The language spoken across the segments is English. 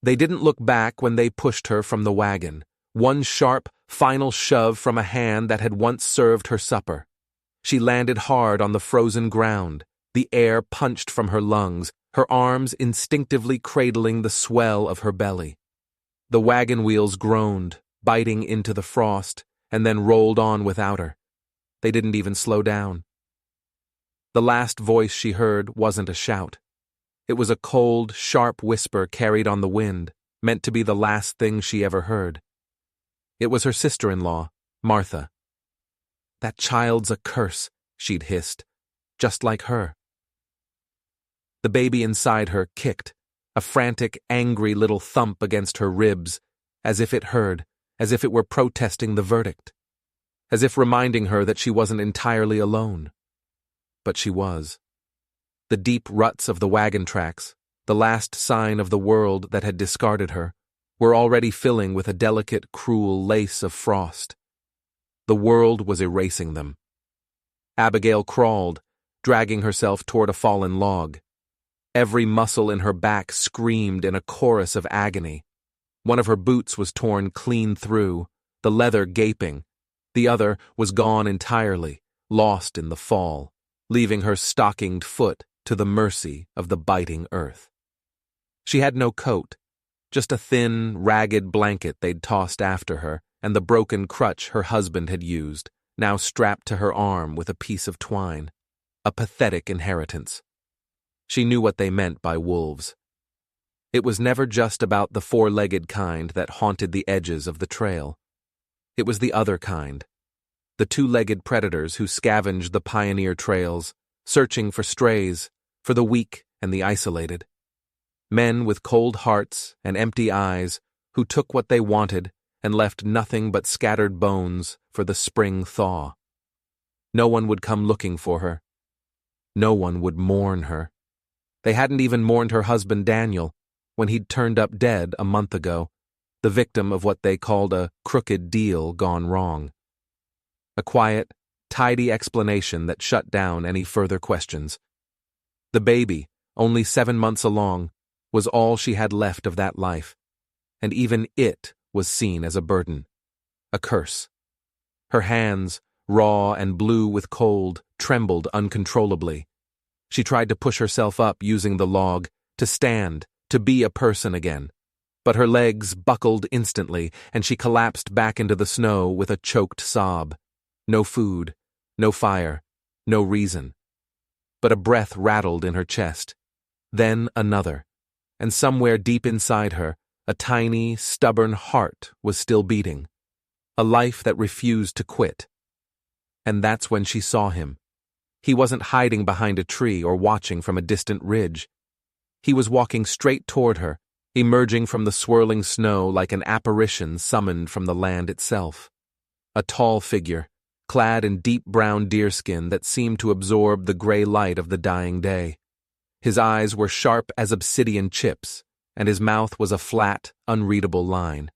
They didn't look back when they pushed her from the wagon. One sharp, final shove from a hand that had once served her supper. She landed hard on the frozen ground, the air punched from her lungs, her arms instinctively cradling the swell of her belly. The wagon wheels groaned, biting into the frost, and then rolled on without her. They didn't even slow down. The last voice she heard wasn't a shout. It was a cold, sharp whisper carried on the wind, meant to be the last thing she ever heard. It was her sister-in-law, Martha. "That child's a curse," she'd hissed, "just like her." The baby inside her kicked, a frantic, angry little thump against her ribs, as if it heard, as if it were protesting the verdict, as if reminding her that she wasn't entirely alone. But she was. The deep ruts of the wagon tracks, the last sign of the world that had discarded her, were already filling with a delicate, cruel lace of frost. The world was erasing them. Abigail crawled, dragging herself toward a fallen log. Every muscle in her back screamed in a chorus of agony. One of her boots was torn clean through, the leather gaping. The other was gone entirely, lost in the fall, leaving her stockinged foot to the mercy of the biting earth. She had no coat, just a thin, ragged blanket they'd tossed after her, and the broken crutch her husband had used, now strapped to her arm with a piece of twine. A pathetic inheritance. She knew what they meant by wolves. It was never just about the four-legged kind that haunted the edges of the trail. It was the other kind. The two-legged predators who scavenged the pioneer trails, searching for strays, for the weak and the isolated. Men with cold hearts and empty eyes who took what they wanted and left nothing but scattered bones for the spring thaw. No one would come looking for her. No one would mourn her. They hadn't even mourned her husband Daniel when he'd turned up dead a month ago, the victim of what they called a crooked deal gone wrong. A quiet, tidy explanation that shut down any further questions. The baby, only 7 months along, was all she had left of that life, and even it was seen as a burden, a curse. Her hands, raw and blue with cold, trembled uncontrollably. She tried to push herself up using the log, to stand, to be a person again, but her legs buckled instantly, and she collapsed back into the snow with a choked sob. No food, no fire, no reason. But a breath rattled in her chest, then another, and somewhere deep inside her, a tiny, stubborn heart was still beating, a life that refused to quit. And that's when she saw him. He wasn't hiding behind a tree or watching from a distant ridge. He was walking straight toward her, emerging from the swirling snow like an apparition summoned from the land itself. A tall figure, clad in deep brown deerskin that seemed to absorb the gray light of the dying day. His eyes were sharp as obsidian chips, and his mouth was a flat, unreadable line.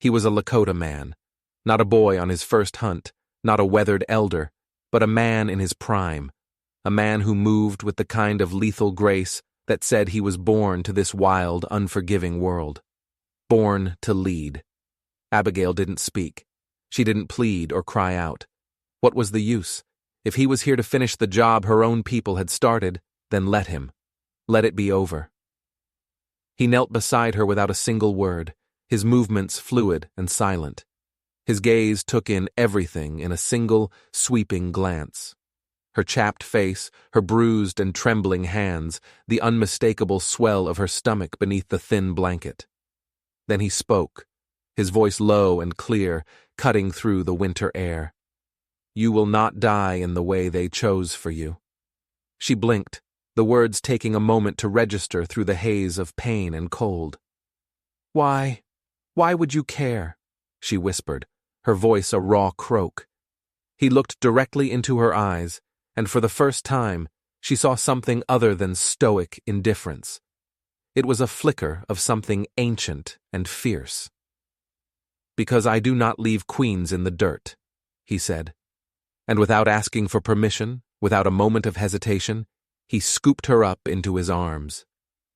He was a Lakota man, not a boy on his first hunt, not a weathered elder, but a man in his prime, a man who moved with the kind of lethal grace that said he was born to this wild, unforgiving world. Born to lead. Abigail didn't speak. She didn't plead or cry out. What was the use? If he was here to finish the job her own people had started, then let him. Let it be over. He knelt beside her without a single word, his movements fluid and silent. His gaze took in everything in a single, sweeping glance. Her chapped face, her bruised and trembling hands, the unmistakable swell of her stomach beneath the thin blanket. Then he spoke, his voice low and clear, cutting through the winter air. "You will not die in the way they chose for you." She blinked, the words taking a moment to register through the haze of pain and cold. Why would you care?" she whispered, her voice a raw croak. He looked directly into her eyes, and for the first time, she saw something other than stoic indifference. It was a flicker of something ancient and fierce. "Because I do not leave queens in the dirt," he said. And without asking for permission, without a moment of hesitation, he scooped her up into his arms.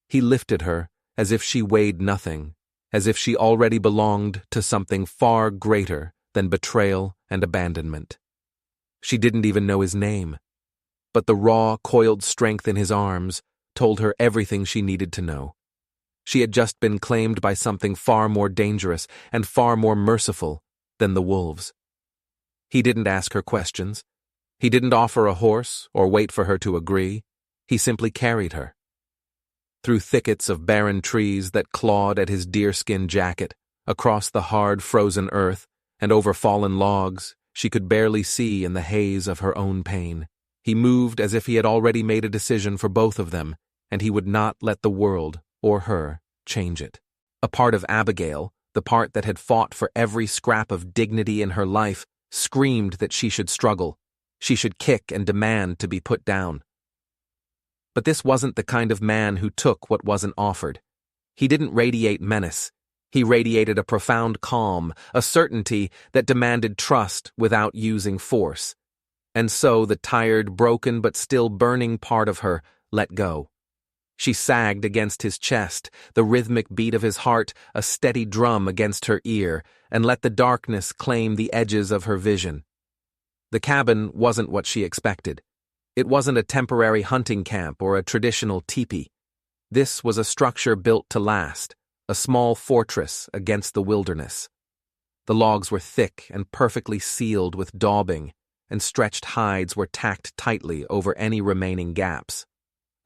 He lifted her as if she weighed nothing, as if she already belonged to something far greater than betrayal and abandonment. She didn't even know his name, but the raw, coiled strength in his arms told her everything she needed to know. She had just been claimed by something far more dangerous and far more merciful than the wolves. He didn't ask her questions. He didn't offer a horse or wait for her to agree. He simply carried her. Through thickets of barren trees that clawed at his deerskin jacket, across the hard, frozen earth, and over fallen logs she could barely see in the haze of her own pain. He moved as if he had already made a decision for both of them, and he would not let the world, or her, change it. A part of Abigail, the part that had fought for every scrap of dignity in her life, screamed that she should struggle. She should kick and demand to be put down. But this wasn't the kind of man who took what wasn't offered. He didn't radiate menace. He radiated a profound calm, a certainty that demanded trust without using force. And so the tired, broken but still burning part of her let go. She sagged against his chest, the rhythmic beat of his heart a steady drum against her ear, and let the darkness claim the edges of her vision. The cabin wasn't what she expected. It wasn't a temporary hunting camp or a traditional teepee. This was a structure built to last, a small fortress against the wilderness. The logs were thick and perfectly sealed with daubing, and stretched hides were tacked tightly over any remaining gaps.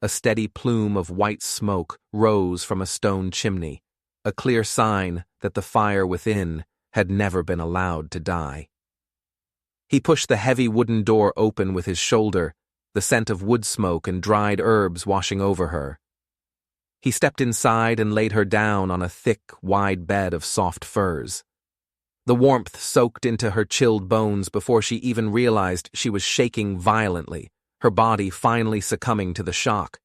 A steady plume of white smoke rose from a stone chimney, a clear sign that the fire within had never been allowed to die. He pushed the heavy wooden door open with his shoulder, the scent of wood smoke and dried herbs washing over her. He stepped inside and laid her down on a thick, wide bed of soft furs. The warmth soaked into her chilled bones before she even realized she was shaking violently, her body finally succumbing to the shock.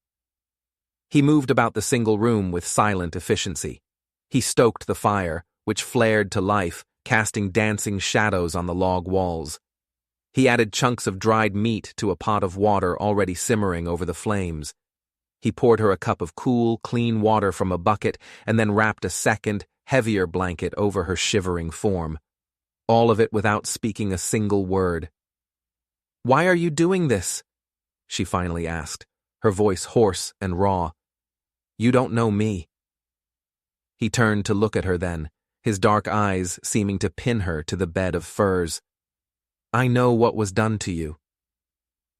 He moved about the single room with silent efficiency. He stoked the fire, which flared to life, casting dancing shadows on the log walls. He added chunks of dried meat to a pot of water already simmering over the flames. He poured her a cup of cool, clean water from a bucket and then wrapped a second, heavier blanket over her shivering form. All of it without speaking a single word. "Why are you doing this?" she finally asked, her voice hoarse and raw. "You don't know me." He turned to look at her then, his dark eyes seeming to pin her to the bed of furs. "I know what was done to you."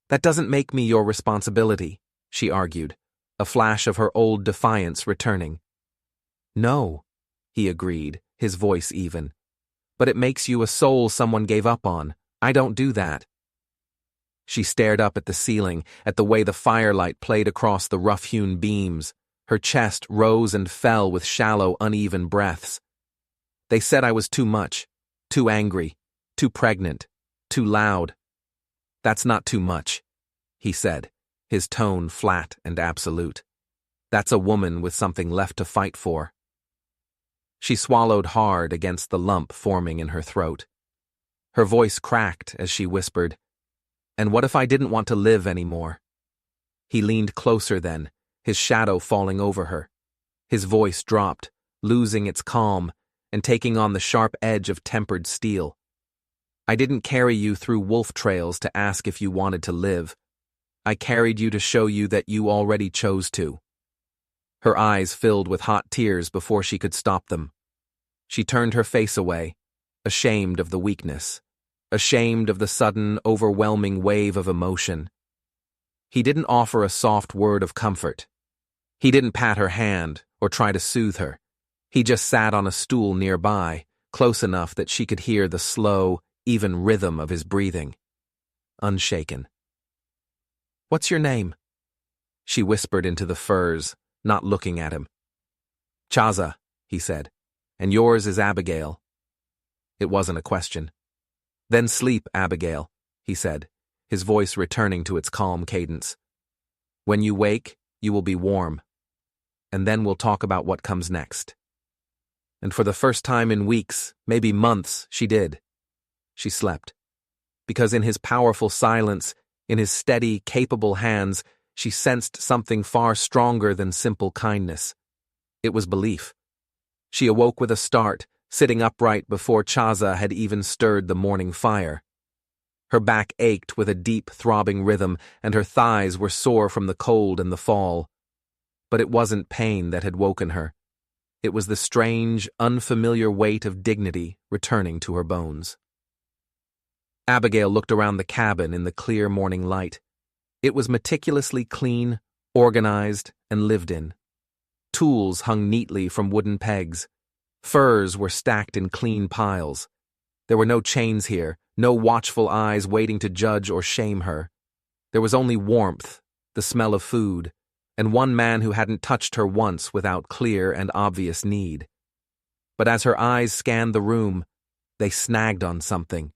"That doesn't make me your responsibility," she argued, a flash of her old defiance returning. "No," he agreed, his voice even. "But it makes you a soul someone gave up on. I don't do that." She stared up at the ceiling, at the way the firelight played across the rough-hewn beams. Her chest rose and fell with shallow, uneven breaths. "They said I was too much, too angry, too pregnant, too loud." "That's not too much," he said, his tone flat and absolute. "That's a woman with something left to fight for." She swallowed hard against the lump forming in her throat. Her voice cracked as she whispered, "And what if I didn't want to live anymore?" He leaned closer then, his shadow falling over her. His voice dropped, losing its calm and taking on the sharp edge of tempered steel. "I didn't carry you through wolf trails to ask if you wanted to live. I carried you to show you that you already chose to." Her eyes filled with hot tears before she could stop them. She turned her face away, ashamed of the weakness, ashamed of the sudden, overwhelming wave of emotion. He didn't offer a soft word of comfort. He didn't pat her hand or try to soothe her. He just sat on a stool nearby, close enough that she could hear the slow, even rhythm of his breathing. Unshaken. "What's your name?" she whispered into the furs, not looking at him. "Chaza," he said, "and yours is Abigail." It wasn't a question. "Then sleep, Abigail," he said, his voice returning to its calm cadence. "When you wake, you will be warm. And then we'll talk about what comes next." And for the first time in weeks, maybe months, she did. She slept. Because in his powerful silence, in his steady, capable hands, she sensed something far stronger than simple kindness. It was belief. She awoke with a start, sitting upright before Chaza had even stirred the morning fire. Her back ached with a deep, throbbing rhythm, and her thighs were sore from the cold and the fall. But it wasn't pain that had woken her. It was the strange, unfamiliar weight of dignity returning to her bones. Abigail looked around the cabin in the clear morning light. It was meticulously clean, organized, and lived in. Tools hung neatly from wooden pegs. Furs were stacked in clean piles. There were no chains here, no watchful eyes waiting to judge or shame her. There was only warmth, the smell of food, and one man who hadn't touched her once without clear and obvious need. But as her eyes scanned the room, they snagged on something.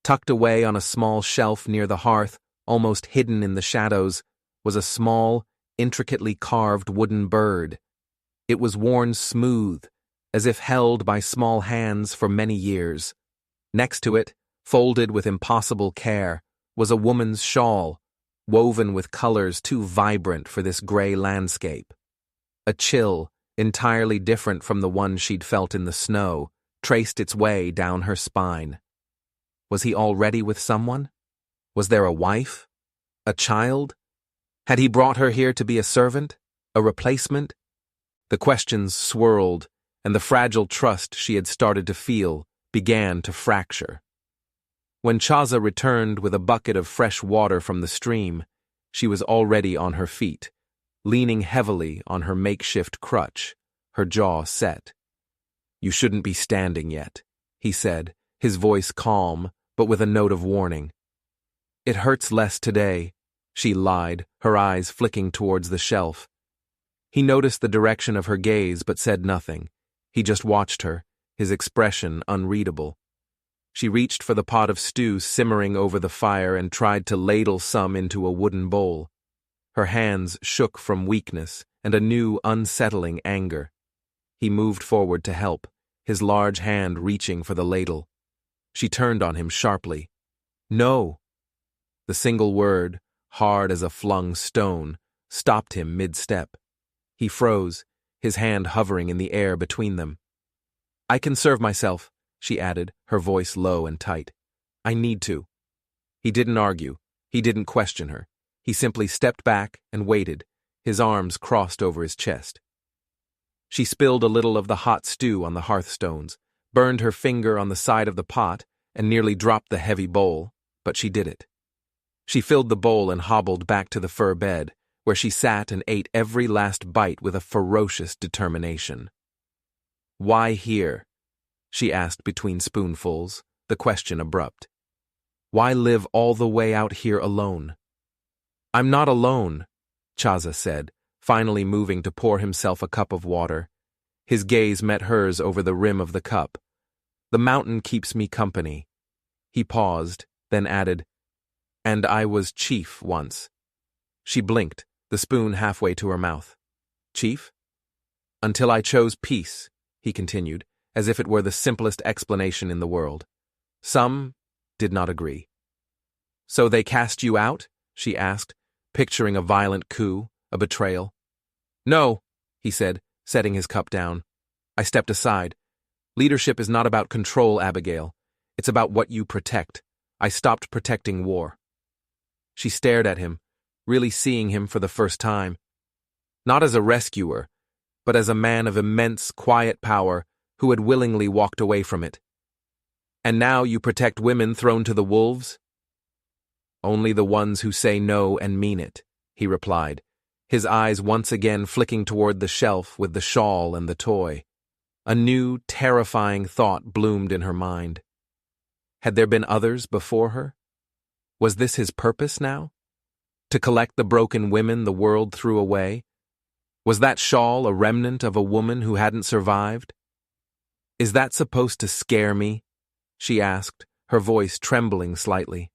Tucked away on a small shelf near the hearth, almost hidden in the shadows, was a small, intricately carved wooden bird. It was worn smooth, as if held by small hands for many years. Next to it, folded with impossible care, was a woman's shawl, woven with colors too vibrant for this gray landscape. A chill, entirely different from the one she'd felt in the snow, traced its way down her spine. Was he already with someone? Was there a wife? A child? Had he brought her here to be a servant? A replacement? The questions swirled, and the fragile trust she had started to feel began to fracture. When Chaza returned with a bucket of fresh water from the stream, she was already on her feet, leaning heavily on her makeshift crutch, her jaw set. "You shouldn't be standing yet," he said, his voice calm, but with a note of warning. "It hurts less today," she lied, her eyes flicking towards the shelf. He noticed the direction of her gaze but said nothing. He just watched her, his expression unreadable. She reached for the pot of stew simmering over the fire and tried to ladle some into a wooden bowl. Her hands shook from weakness and a new, unsettling anger. He moved forward to help, his large hand reaching for the ladle. She turned on him sharply. "No!" The single word, hard as a flung stone, stopped him mid-step. He froze, his hand hovering in the air between them. "I can serve myself," she added, her voice low and tight. "I need to." He didn't argue. He didn't question her. He simply stepped back and waited, his arms crossed over his chest. She spilled a little of the hot stew on the hearthstones, burned her finger on the side of the pot, and nearly dropped the heavy bowl, but she did it. She filled the bowl and hobbled back to the fur bed, where she sat and ate every last bite with a ferocious determination. "Why here?" she asked between spoonfuls, the question abrupt. "Why live all the way out here alone?" "I'm not alone," Chaza said, finally moving to pour himself a cup of water. His gaze met hers over the rim of the cup. "The mountain keeps me company." He paused, then added, "And I was chief once." She blinked, the spoon halfway to her mouth. "Chief?" "Until I chose peace," he continued, as if it were the simplest explanation in the world. Some did not agree. "So they cast you out?" she asked, picturing a violent coup, a betrayal. "No," he said, setting his cup down. I stepped aside. "Leadership is not about control, Abigail. It's about what you protect. I stopped protecting war." She stared at him, really seeing him for the first time. Not as a rescuer, but as a man of immense, quiet power who had willingly walked away from it. "And now you protect women thrown to the wolves?" "Only the ones who say no and mean it," he replied, his eyes once again flicking toward the shelf with the shawl and the toy. A new, terrifying thought bloomed in her mind. Had there been others before her? Was this his purpose now? To collect the broken women the world threw away? Was that shawl a remnant of a woman who hadn't survived? "Is that supposed to scare me?" she asked, her voice trembling slightly.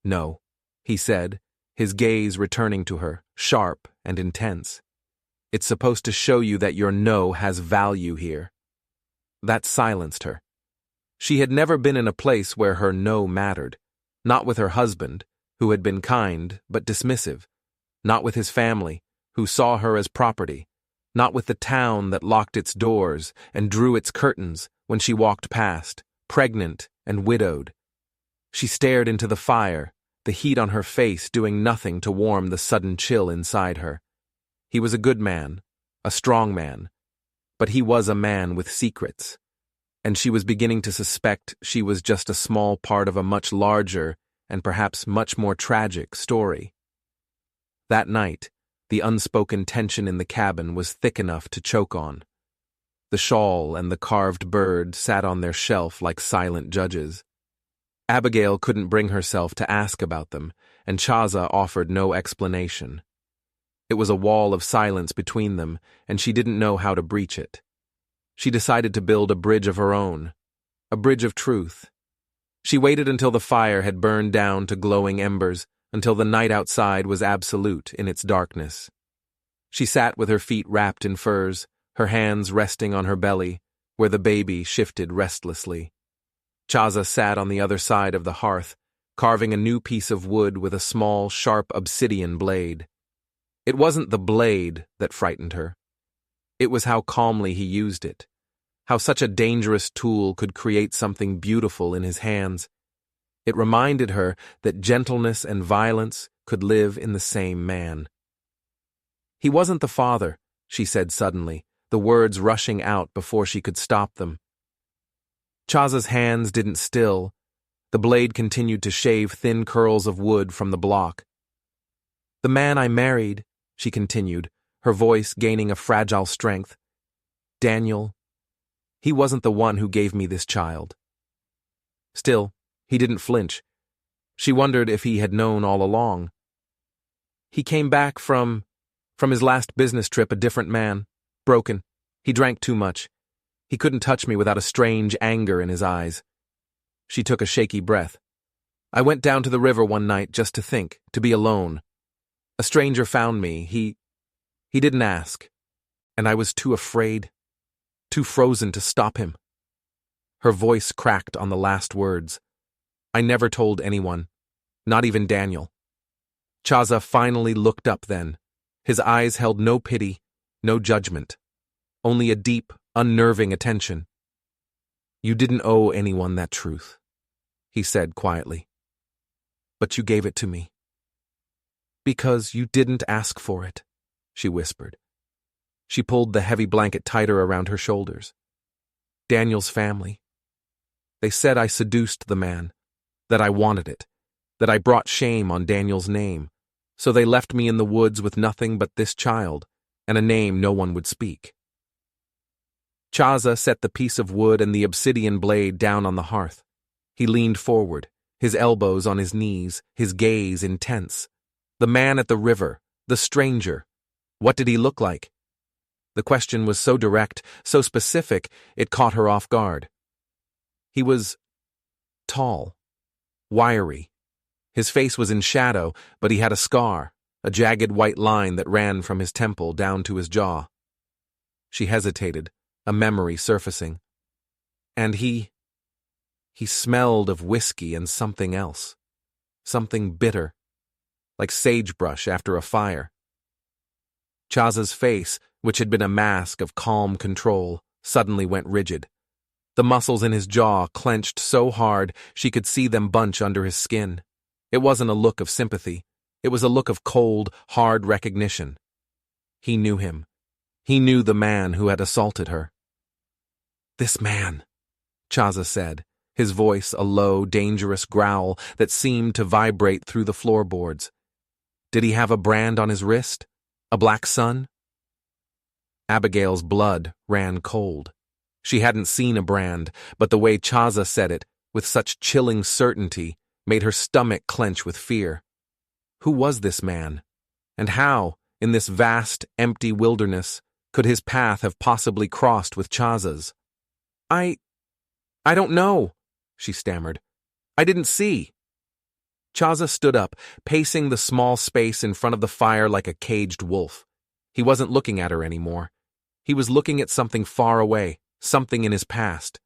"No," he said, his gaze returning to her, sharp and intense. "It's supposed to show you that your no has value here." That silenced her. She had never been in a place where her no mattered, not with her husband, who had been kind but dismissive, not with his family, who saw her as property, not with the town that locked its doors and drew its curtains when she walked past, pregnant and widowed. She stared into the fire, the heat on her face doing nothing to warm the sudden chill inside her. He was a good man, a strong man, but he was a man with secrets, and she was beginning to suspect she was just a small part of a much larger and perhaps much more tragic story. That night, the unspoken tension in the cabin was thick enough to choke on. The shawl and the carved bird sat on their shelf like silent judges. Abigail couldn't bring herself to ask about them, and Chaza offered no explanation. It was a wall of silence between them, and she didn't know how to breach it. She decided to build a bridge of her own, a bridge of truth. She waited until the fire had burned down to glowing embers, until the night outside was absolute in its darkness. She sat with her feet wrapped in furs, her hands resting on her belly, where the baby shifted restlessly. Chaza sat on the other side of the hearth, carving a new piece of wood with a small, sharp obsidian blade. It wasn't the blade that frightened her. It was how calmly he used it, how such a dangerous tool could create something beautiful in his hands. It reminded her that gentleness and violence could live in the same man. He wasn't the father, she said suddenly, the words rushing out before she could stop them. Chaza's hands didn't still. The blade continued to shave thin curls of wood from the block. The man I married, she continued, her voice gaining a fragile strength. Daniel, he wasn't the one who gave me this child. Still, he didn't flinch. She wondered if he had known all along. He came back from his last business trip a different man, broken. He drank too much. He couldn't touch me without a strange anger in his eyes. She took a shaky breath. I went down to the river one night just to think, to be alone. A stranger found me. He didn't ask. And I was too afraid, too frozen to stop him. Her voice cracked on the last words. I never told anyone, not even Daniel. Chaza finally looked up then. His eyes held no pity, no judgment, only a deep, unnerving attention. You didn't owe anyone that truth, he said quietly. But you gave it to me. Because you didn't ask for it, she whispered. She pulled the heavy blanket tighter around her shoulders. Daniel's family. They said I seduced the man, that I wanted it, that I brought shame on Daniel's name, so they left me in the woods with nothing but this child, and a name no one would speak. Chaza set the piece of wood and the obsidian blade down on the hearth. He leaned forward, his elbows on his knees, his gaze intense. The man at the river, the stranger. What did he look like? The question was so direct, so specific, it caught her off guard. He was tall, wiry. His face was in shadow, but he had a scar, a jagged white line that ran from his temple down to his jaw. She hesitated, a memory surfacing. And he smelled of whiskey and something else, something bitter, like sagebrush after a fire. Chaza's face, which had been a mask of calm control, suddenly went rigid. The muscles in his jaw clenched so hard she could see them bunch under his skin. It wasn't a look of sympathy. It was a look of cold, hard recognition. He knew him. He knew the man who had assaulted her. This man, Chaza said, his voice a low, dangerous growl that seemed to vibrate through the floorboards. Did he have a brand on his wrist? A black sun? Abigail's blood ran cold. She hadn't seen a brand, but the way Chaza said it, with such chilling certainty, made her stomach clench with fear. Who was this man? And how, in this vast, empty wilderness, could his path have possibly crossed with Chaza's? I don't know, she stammered. I didn't see. Chaza stood up, pacing the small space in front of the fire like a caged wolf. He wasn't looking at her anymore. He was looking at something far away, something in his past.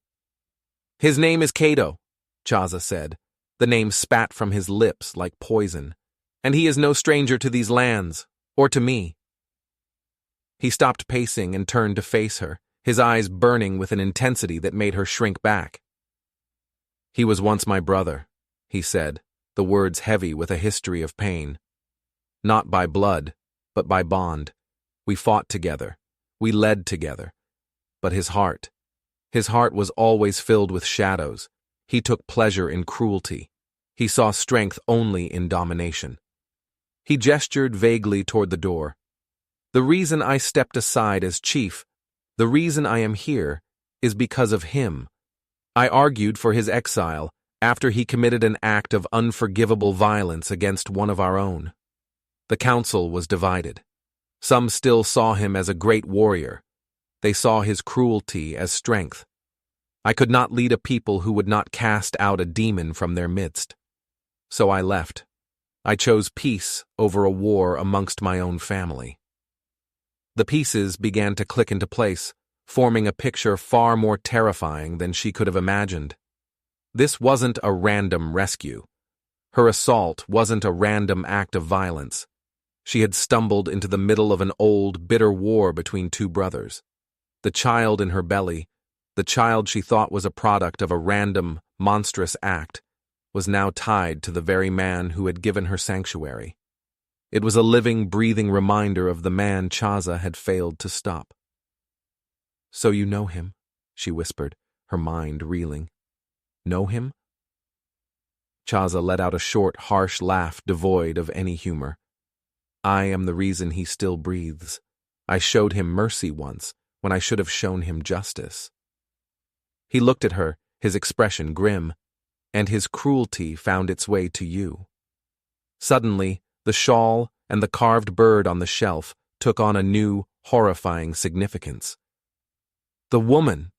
His name is Cato, Chaza said. The name spat from his lips like poison. And he is no stranger to these lands, or to me. He stopped pacing and turned to face her, his eyes burning with an intensity that made her shrink back. "He was once my brother," he said, the words heavy with a history of pain. "Not by blood, but by bond. We fought together. We led together. But his heart was always filled with shadows. He took pleasure in cruelty. He saw strength only in domination." He gestured vaguely toward the door. "The reason I stepped aside as chief, the reason I am here, is because of him. I argued for his exile after he committed an act of unforgivable violence against one of our own. The council was divided. Some still saw him as a great warrior. They saw his cruelty as strength. I could not lead a people who would not cast out a demon from their midst. So I left. I chose peace over a war amongst my own family." The pieces began to click into place, forming a picture far more terrifying than she could have imagined. This wasn't a random rescue. Her assault wasn't a random act of violence. She had stumbled into the middle of an old, bitter war between two brothers. The child in her belly, the child she thought was a product of a random, monstrous act, was now tied to the very man who had given her sanctuary. It was a living, breathing reminder of the man Chaza had failed to stop. "So you know him," she whispered, her mind reeling. "Know him?" Chaza let out a short, harsh laugh devoid of any humor. "I am the reason he still breathes. I showed him mercy once, when I should have shown him justice." He looked at her, his expression grim, "And his cruelty found its way to you." Suddenly, the shawl and the carved bird on the shelf took on a new, horrifying significance. "The woman,"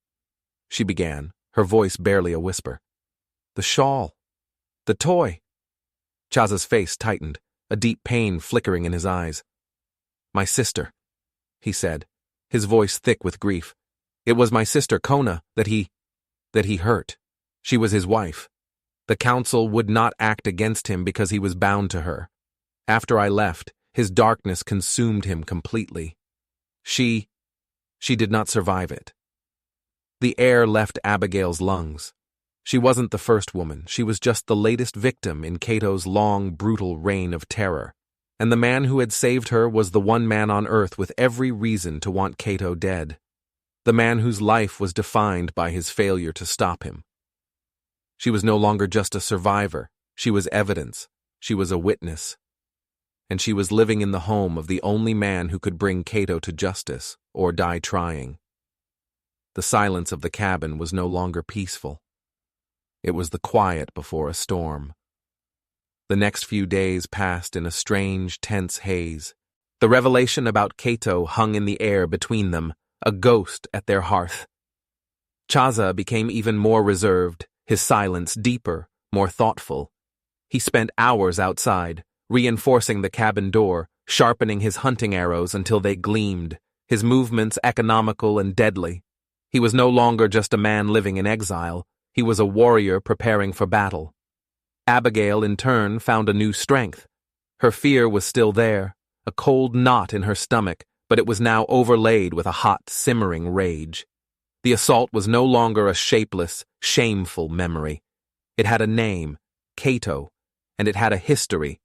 she began, her voice barely a whisper. "The shawl. The toy." Chaza's face tightened, a deep pain flickering in his eyes. "My sister," he said, his voice thick with grief. "It was my sister Kona that he hurt. She was his wife. The council would not act against him because he was bound to her. After I left, his darkness consumed him completely. She did not survive it." The air left Abigail's lungs. She wasn't the first woman, she was just the latest victim in Cato's long, brutal reign of terror. And the man who had saved her was the one man on earth with every reason to want Cato dead. The man whose life was defined by his failure to stop him. She was no longer just a survivor, she was evidence, she was a witness. And she was living in the home of the only man who could bring Cato to justice, or die trying. The silence of the cabin was no longer peaceful. It was the quiet before a storm. The next few days passed in a strange, tense haze. The revelation about Cato hung in the air between them, a ghost at their hearth. Chaza became even more reserved, his silence deeper, more thoughtful. He spent hours outside, reinforcing the cabin door, sharpening his hunting arrows until they gleamed, his movements economical and deadly. He was no longer just a man living in exile, he was a warrior preparing for battle. Abigail, in turn, found a new strength. Her fear was still there, a cold knot in her stomach, but it was now overlaid with a hot, simmering rage. The assault was no longer a shapeless, shameful memory. It had a name, Cato, and it had a history.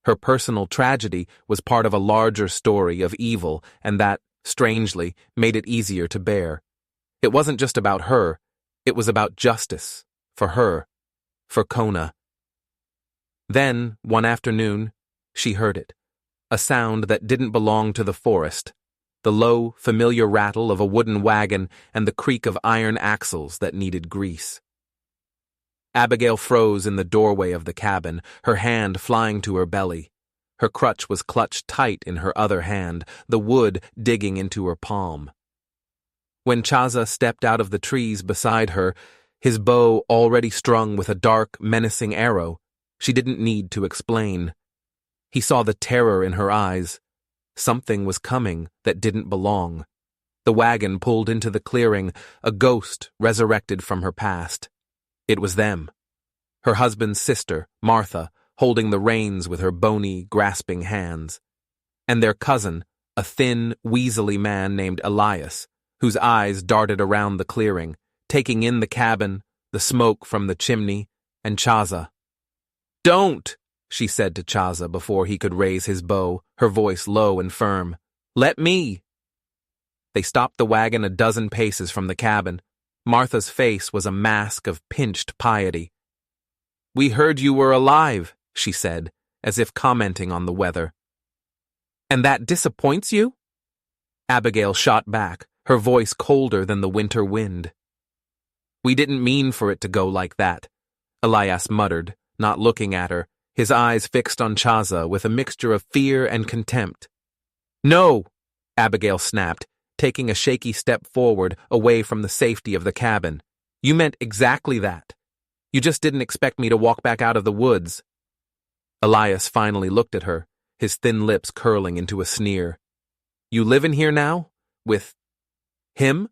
Her personal tragedy was part of a larger story of evil, and that, strangely, made it easier to bear. It wasn't just about her, it was about justice, for her, for Kona. Then, one afternoon, she heard it, a sound that didn't belong to the forest, the low, familiar rattle of a wooden wagon and the creak of iron axles that needed grease. Abigail froze in the doorway of the cabin, her hand flying to her belly. Her crutch was clutched tight in her other hand, the wood digging into her palm. When Chaza stepped out of the trees beside her, his bow already strung with a dark, menacing arrow, she didn't need to explain. He saw the terror in her eyes. Something was coming that didn't belong. The wagon pulled into the clearing, a ghost resurrected from her past. It was them. Her husband's sister, Martha, holding the reins with her bony, grasping hands. And their cousin, a thin, weaselly man named Elias, whose eyes darted around the clearing, taking in the cabin, the smoke from the chimney, and Chaza. "Don't!" she said to Chaza before he could raise his bow, her voice low and firm. "Let me!" They stopped the wagon a dozen paces from the cabin. Martha's face was a mask of pinched piety. "We heard you were alive," she said, as if commenting on the weather. "And that disappoints you?" Abigail shot back, her voice colder than the winter wind. "We didn't mean for it to go like that," Elias muttered, not looking at her, his eyes fixed on Chaza with a mixture of fear and contempt. "No," Abigail snapped, taking a shaky step forward away from the safety of the cabin. "You meant exactly that. You just didn't expect me to walk back out of the woods." Elias finally looked at her, his thin lips curling into a sneer. "You live in here now? With him?"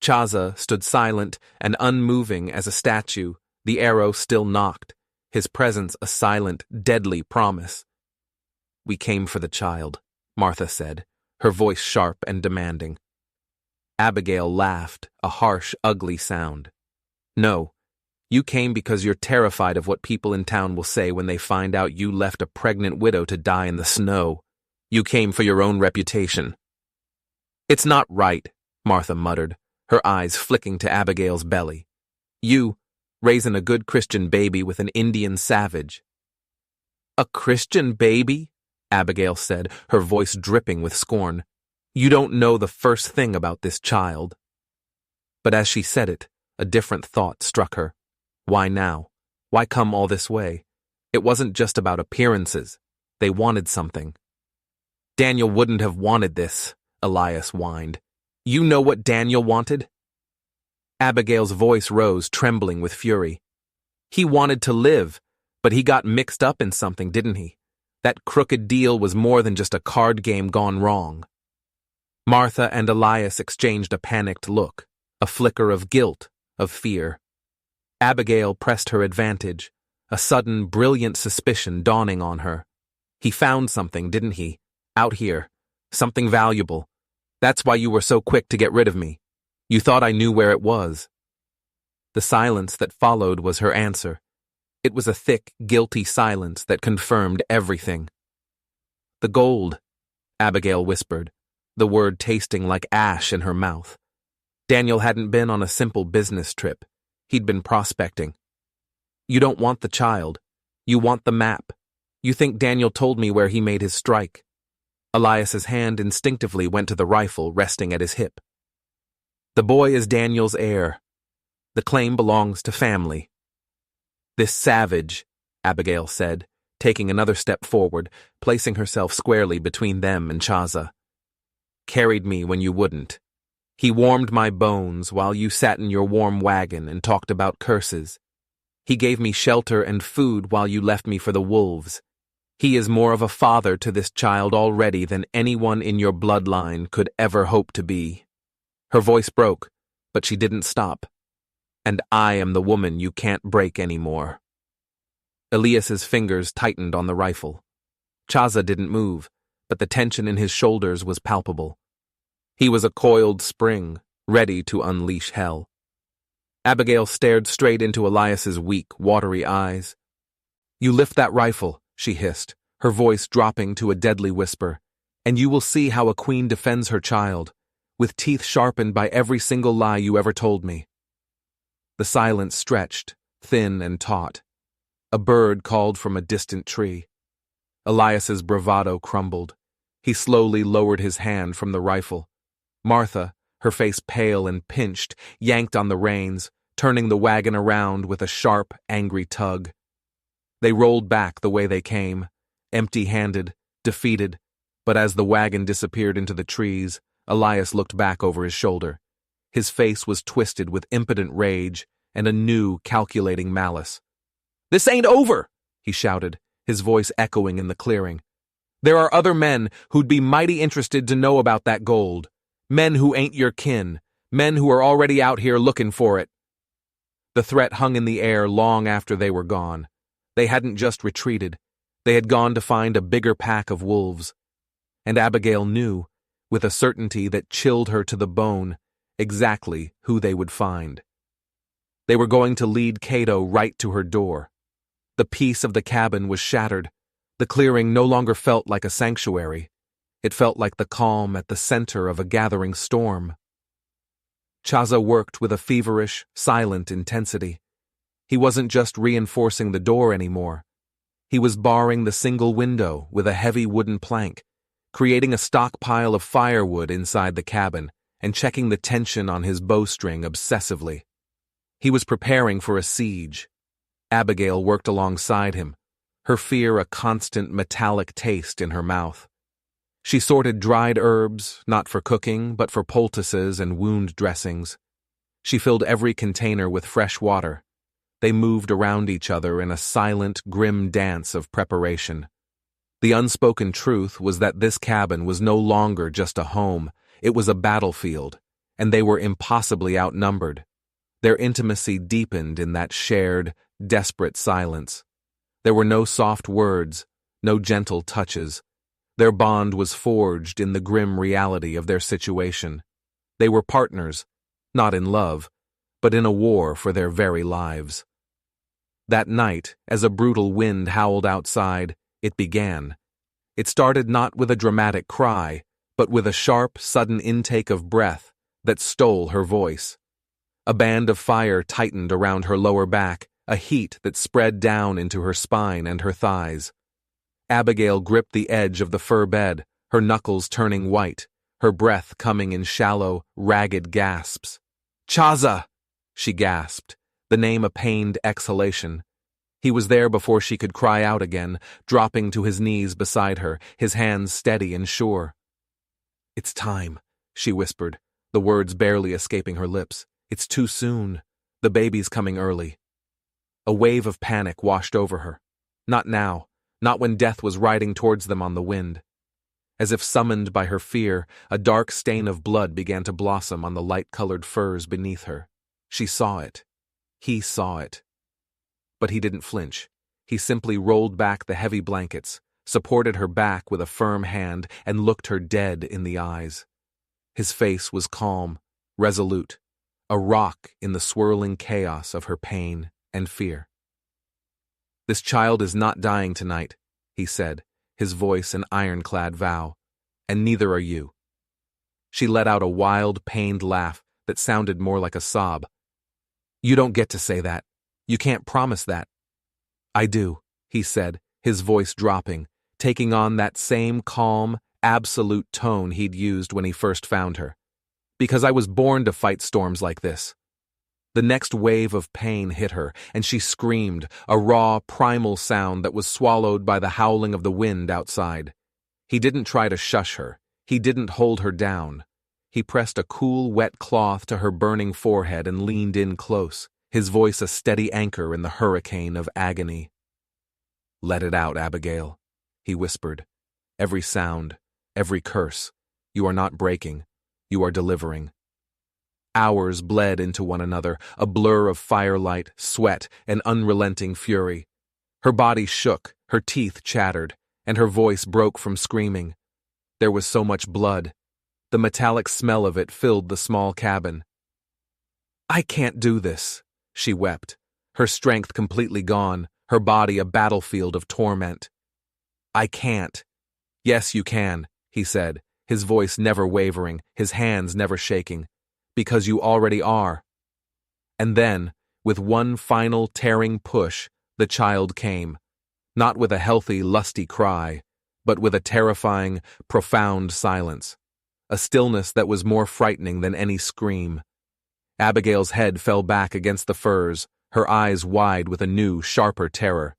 Chaza stood silent and unmoving as a statue, the arrow still nocked, his presence a silent, deadly promise. "We came for the child," Martha said, her voice sharp and demanding. Abigail laughed, a harsh, ugly sound. "No, you came because you're terrified of what people in town will say when they find out you left a pregnant widow to die in the snow. You came for your own reputation." "It's not right," Martha muttered, her eyes flicking to Abigail's belly. "You, raising a good Christian baby with an Indian savage." "A Christian baby?" Abigail said, her voice dripping with scorn. "You don't know the first thing about this child." But as she said it, a different thought struck her. Why now? Why come all this way? It wasn't just about appearances. They wanted something. "Daniel wouldn't have wanted this," Elias whined. "You know what Daniel wanted?" Abigail's voice rose, trembling with fury. "He wanted to live, but he got mixed up in something, didn't he? That crooked deal was more than just a card game gone wrong." Martha and Elias exchanged a panicked look, a flicker of guilt, of fear. Abigail pressed her advantage, a sudden, brilliant suspicion dawning on her. "He found something, didn't he? Out here. Something valuable. That's why you were so quick to get rid of me. You thought I knew where it was." The silence that followed was her answer. It was a thick, guilty silence that confirmed everything. "The gold," Abigail whispered, the word tasting like ash in her mouth. Daniel hadn't been on a simple business trip. He'd been prospecting. "You don't want the child. You want the map. You think Daniel told me where he made his strike." Elias's hand instinctively went to the rifle resting at his hip. "The boy is Daniel's heir. The claim belongs to family." "This savage," Abigail said, taking another step forward, placing herself squarely between them and Chaza, "carried me when you wouldn't. He warmed my bones while you sat in your warm wagon and talked about curses. He gave me shelter and food while you left me for the wolves. He is more of a father to this child already than anyone in your bloodline could ever hope to be." Her voice broke, but she didn't stop. "And I am the woman you can't break anymore." Elias's fingers tightened on the rifle. Chaza didn't move, but the tension in his shoulders was palpable. He was a coiled spring, ready to unleash hell. Abigail stared straight into Elias's weak, watery eyes. "You lift that rifle," she hissed, her voice dropping to a deadly whisper, "and you will see how a queen defends her child, with teeth sharpened by every single lie you ever told me." The silence stretched, thin and taut. A bird called from a distant tree. Elias's bravado crumbled. He slowly lowered his hand from the rifle. Martha, her face pale and pinched, yanked on the reins, turning the wagon around with a sharp, angry tug. They rolled back the way they came, empty-handed, defeated, but as the wagon disappeared into the trees, Elias looked back over his shoulder. His face was twisted with impotent rage and a new, calculating malice. "This ain't over!" he shouted, his voice echoing in the clearing. "There are other men who'd be mighty interested to know about that gold. Men who ain't your kin. Men who are already out here looking for it." The threat hung in the air long after they were gone. They hadn't just retreated. They had gone to find a bigger pack of wolves. and Abigail knew, with a certainty that chilled her to the bone, exactly who they would find. They were going to lead Cato right to her door. The peace of the cabin was shattered. The clearing no longer felt like a sanctuary. It felt like the calm at the center of a gathering storm. Chaza worked with a feverish, silent intensity. He wasn't just reinforcing the door anymore. He was barring the single window with a heavy wooden plank, creating a stockpile of firewood inside the cabin, and checking the tension on his bowstring obsessively. He was preparing for a siege. Abigail worked alongside him, her fear a constant metallic taste in her mouth. She sorted dried herbs, not for cooking, but for poultices and wound dressings. She filled every container with fresh water. They moved around each other in a silent, grim dance of preparation. The unspoken truth was that this cabin was no longer just a home, it was a battlefield, and they were impossibly outnumbered. Their intimacy deepened in that shared, desperate silence. There were no soft words, no gentle touches. Their bond was forged in the grim reality of their situation. They were partners, not in love, but in a war for their very lives. That night, as a brutal wind howled outside, it began. It started not with a dramatic cry, but with a sharp, sudden intake of breath that stole her voice. A band of fire tightened around her lower back, a heat that spread down into her spine and her thighs. Abigail gripped the edge of the fur bed, her knuckles turning white, her breath coming in shallow, ragged gasps. "Chaza!" she gasped, the name a pained exhalation. He was there before she could cry out again, dropping to his knees beside her, his hands steady and sure. "It's time," she whispered, the words barely escaping her lips. "It's too soon. The baby's coming early." A wave of panic washed over her. Not now. Not when death was riding towards them on the wind. As if summoned by her fear, a dark stain of blood began to blossom on the light-colored furs beneath her. She saw it. He saw it. But he didn't flinch. He simply rolled back the heavy blankets, supported her back with a firm hand, and looked her dead in the eyes. His face was calm, resolute, a rock in the swirling chaos of her pain and fear. "This child is not dying tonight," he said, his voice an ironclad vow, "and neither are you." She let out a wild, pained laugh that sounded more like a sob. "You don't get to say that. You can't promise that." "I do," he said, his voice dropping, taking on that same calm, absolute tone he'd used when he first found her. "Because I was born to fight storms like this." The next wave of pain hit her, and she screamed, a raw, primal sound that was swallowed by the howling of the wind outside. He didn't try to shush her. He didn't hold her down. He pressed a cool, wet cloth to her burning forehead and leaned in close, his voice a steady anchor in the hurricane of agony. "Let it out, Abigail," he whispered. "Every sound, every curse. You are not breaking. You are delivering." Hours bled into one another, a blur of firelight, sweat, and unrelenting fury. Her body shook, her teeth chattered, and her voice broke from screaming. There was so much blood. The metallic smell of it filled the small cabin. "I can't do this," she wept, her strength completely gone, her body a battlefield of torment. "I can't." "Yes, you can," he said, his voice never wavering, his hands never shaking. "Because you already are." And then, with one final tearing push, the child came, not with a healthy, lusty cry, but with a terrifying, profound silence, a stillness that was more frightening than any scream. Abigail's head fell back against the furs, her eyes wide with a new, sharper terror.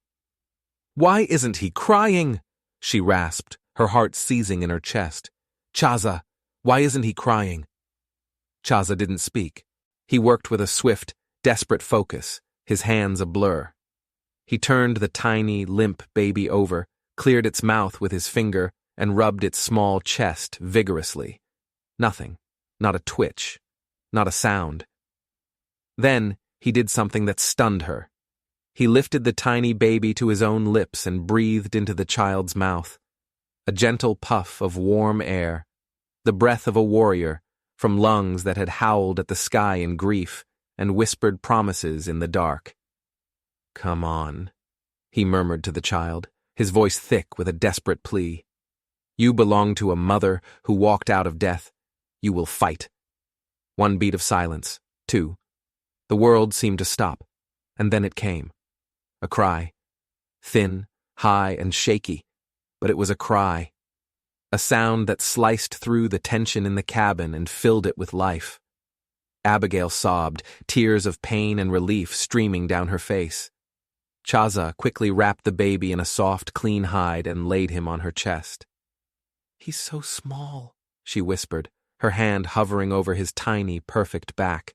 "Why isn't he crying?" she rasped, her heart seizing in her chest. "Chaza, why isn't he crying?" Chaza didn't speak. He worked with a swift, desperate focus, his hands a blur. He turned the tiny, limp baby over, cleared its mouth with his finger, and rubbed its small chest vigorously. Nothing. Not a twitch. Not a sound. Then he did something that stunned her. He lifted the tiny baby to his own lips and breathed into the child's mouth. a gentle puff of warm air, the breath of a warrior from lungs that had howled at the sky in grief and whispered promises in the dark. "Come on," he murmured to the child, his voice thick with a desperate plea. "You belong to a mother who walked out of death. You will fight." One beat of silence. Two. The world seemed to stop, and then it came. A cry. Thin, high, and shaky, but it was a cry. A sound that sliced through the tension in the cabin and filled it with life. Abigail sobbed, tears of pain and relief streaming down her face. Chaza quickly wrapped the baby in a soft, clean hide and laid him on her chest. "He's so small," she whispered, her hand hovering over his tiny, perfect back.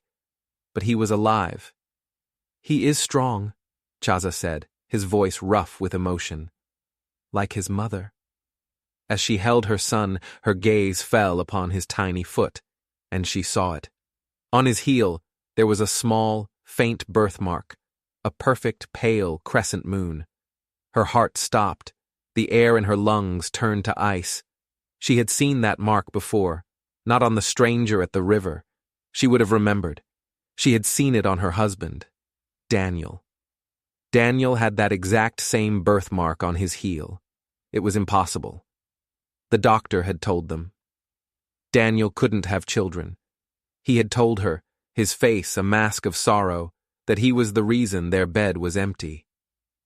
But he was alive. "He is strong," Chaza said, his voice rough with emotion. "Like his mother." As she held her son, her gaze fell upon his tiny foot, and she saw it. On his heel, there was a small, faint birthmark, a perfect, pale crescent moon. Her heart stopped. The air in her lungs turned to ice. She had seen that mark before, not on the stranger at the river. She would have remembered. She had seen it on her husband, Daniel. Daniel had that exact same birthmark on his heel. It was impossible. The doctor had told them. Daniel couldn't have children. He had told her, his face a mask of sorrow, that he was the reason their bed was empty.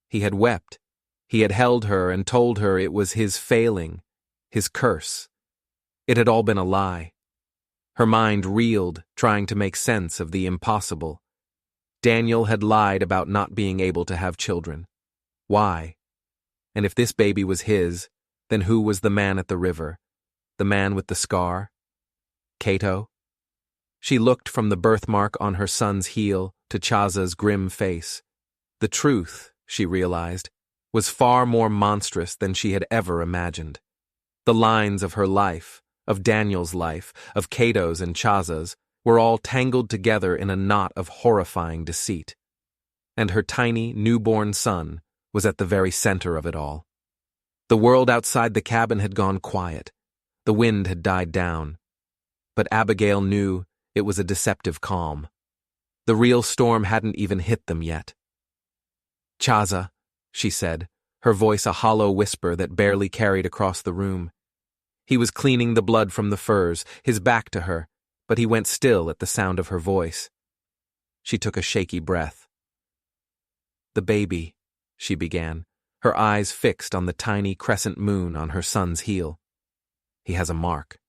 He had wept. He had held her and told her it was his failing, his curse. It had all been a lie. Her mind reeled, trying to make sense of the impossible. Daniel had lied about not being able to have children. Why? And if this baby was his, then who was the man at the river? The man with the scar? Cato? She looked from the birthmark on her son's heel to Chaza's grim face. The truth, she realized, was far more monstrous than she had ever imagined. The lines of her life, of Daniel's life, of Cato's and Chaza's, were all tangled together in a knot of horrifying deceit. And her tiny, newborn son was at the very center of it all. The world outside the cabin had gone quiet. The wind had died down. But Abigail knew it was a deceptive calm. The real storm hadn't even hit them yet. "Chaza," she said, her voice a hollow whisper that barely carried across the room. He was cleaning the blood from the furs, his back to her, but he went still at the sound of her voice. She took a shaky breath. "The baby," she began, her eyes fixed on the tiny crescent moon on her son's heel. "He has a mark.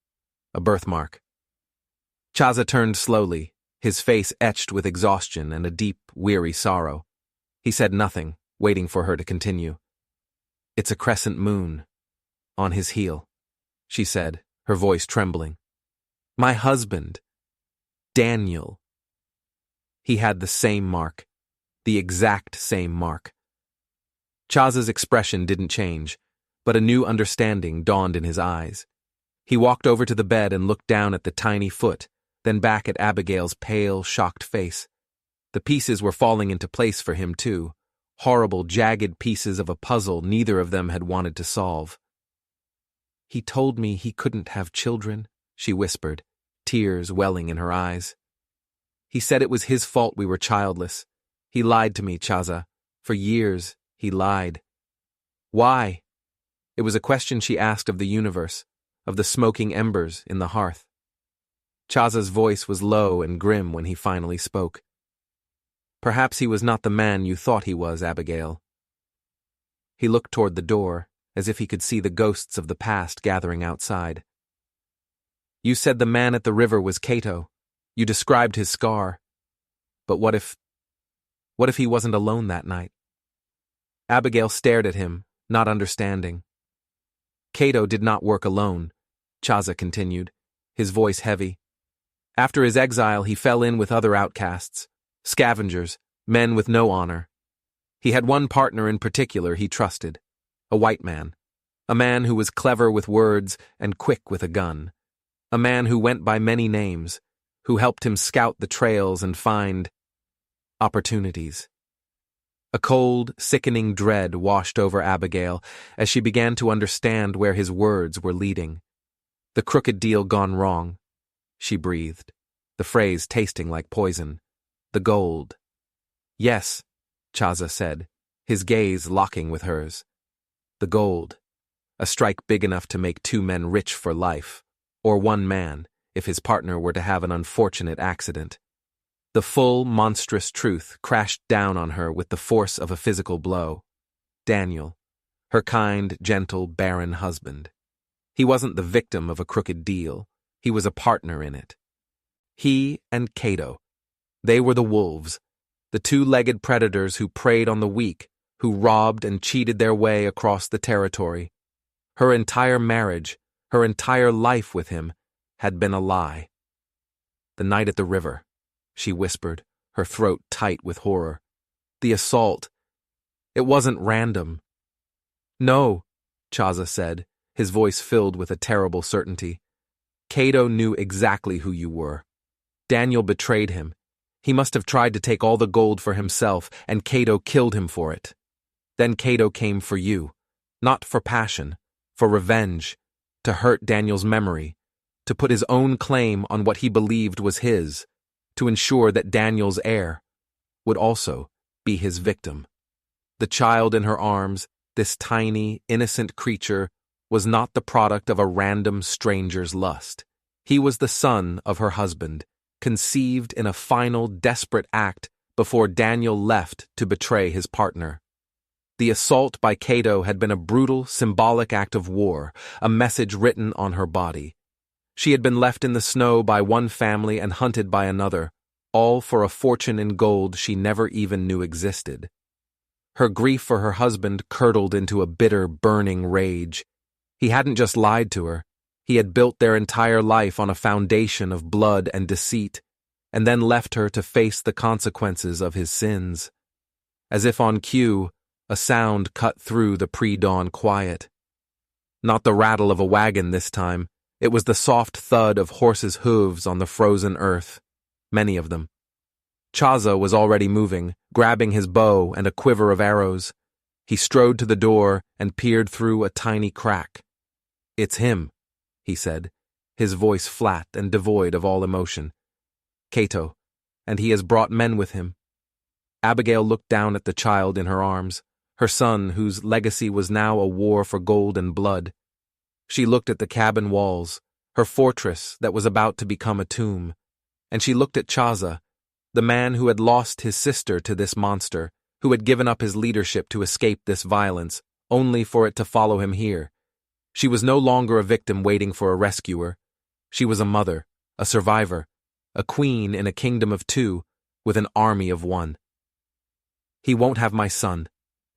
A birthmark." Chaza turned slowly, his face etched with exhaustion and a deep, weary sorrow. He said nothing, waiting for her to continue. "It's a crescent moon. On his heel," she said, her voice trembling. "My husband, Daniel. He had the same mark, the exact same mark." Chaza's expression didn't change, but a new understanding dawned in his eyes. He walked over to the bed and looked down at the tiny foot, then back at Abigail's pale, shocked face. The pieces were falling into place for him, too, horrible, jagged pieces of a puzzle neither of them had wanted to solve. "He told me he couldn't have children," she whispered, tears welling in her eyes. "He said it was his fault we were childless. He lied to me, Chaza. For years, he lied." "Why?" It was a question she asked of the universe, of the smoking embers in the hearth. Chaza's voice was low and grim when he finally spoke. "Perhaps he was not the man you thought he was, Abigail." He looked toward the door, as if he could see the ghosts of the past gathering outside. "You said the man at the river was Cato. You described his scar. But what if he wasn't alone that night?" Abigail stared at him, not understanding. "Cato did not work alone," Chaza continued, his voice heavy. "After his exile, he fell in with other outcasts, scavengers, men with no honor. He had one partner in particular he trusted, a white man, a man who was clever with words and quick with a gun, a man who went by many names, who helped him scout the trails and find opportunities. A cold, sickening dread washed over Abigail as she began to understand where his words were leading. The crooked deal gone wrong, she breathed, the phrase tasting like poison. The gold. Yes, Chaza said, his gaze locking with hers. The gold. A strike big enough to make two men rich for life, or one man, if his partner were to have an unfortunate accident. The full, monstrous truth crashed down on her with the force of a physical blow. Daniel, her kind, gentle, barren husband. He wasn't the victim of a crooked deal. He was a partner in it. He and Cato. They were the wolves, the two-legged predators who preyed on the weak, who robbed and cheated their way across the territory. Her entire marriage, her entire life with him, had been a lie. The night at the river, she whispered, her throat tight with horror. The assault. It wasn't random. No, Chaza said, his voice filled with a terrible certainty. Cato knew exactly who you were. Daniel betrayed him. He must have tried to take all the gold for himself, and Cato killed him for it. Then Cato came for you, not for passion, for revenge, to hurt Daniel's memory, to put his own claim on what he believed was his, to ensure that Daniel's heir would also be his victim. The child in her arms, this tiny, innocent creature, was not the product of a random stranger's lust. He was the son of her husband, conceived in a final, desperate act before Daniel left to betray his partner. The assault by Cato had been a brutal, symbolic act of war, a message written on her body. She had been left in the snow by one family and hunted by another, all for a fortune in gold she never even knew existed. Her grief for her husband curdled into a bitter, burning rage. He hadn't just lied to her. He had built their entire life on a foundation of blood and deceit, and then left her to face the consequences of his sins. As if on cue, a sound cut through the pre-dawn quiet. Not the rattle of a wagon this time. It was the soft thud of horses' hooves on the frozen earth, many of them. Chaza was already moving, grabbing his bow and a quiver of arrows. He strode to the door and peered through a tiny crack. "It's him," he said, his voice flat and devoid of all emotion. "Cato, and he has brought men with him." Abigail looked down at the child in her arms, her son whose legacy was now a war for gold and blood. She looked at the cabin walls, her fortress that was about to become a tomb, and she looked at Chaza, the man who had lost his sister to this monster, who had given up his leadership to escape this violence, only for it to follow him here. She was no longer a victim waiting for a rescuer. She was a mother, a survivor, a queen in a kingdom of two, with an army of one. "He won't have my son,"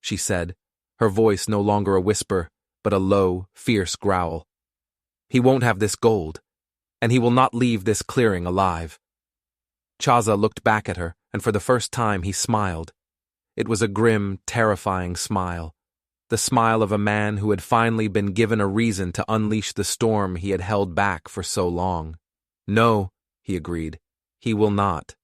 she said, her voice no longer a whisper, but a low, fierce growl. "He won't have this gold, and he will not leave this clearing alive." Chaza looked back at her, and for the first time he smiled. It was a grim, terrifying smile, the smile of a man who had finally been given a reason to unleash the storm he had held back for so long. "No," he agreed, "he will not."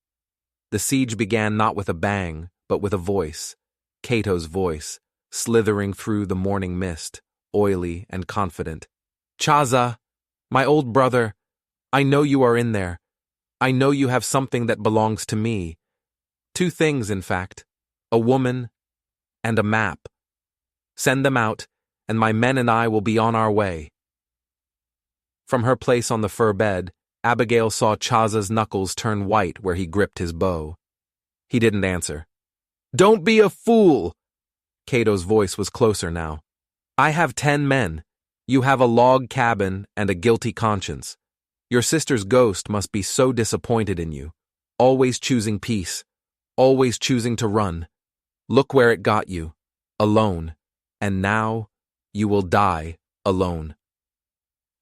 The siege began not with a bang, but with a voice, Cato's voice, slithering through the morning mist, oily and confident. "Chaza, my old brother, I know you are in there. I know you have something that belongs to me. Two things, in fact, a woman and a map. Send them out, and my men and I will be on our way." From her place on the fur bed, Abigail saw Chaza's knuckles turn white where he gripped his bow. He didn't answer. "Don't be a fool!" Cato's voice was closer now. "I have 10 men. You have a log cabin and a guilty conscience. Your sister's ghost must be so disappointed in you, always choosing peace, always choosing to run. Look where it got you, alone, and now you will die alone."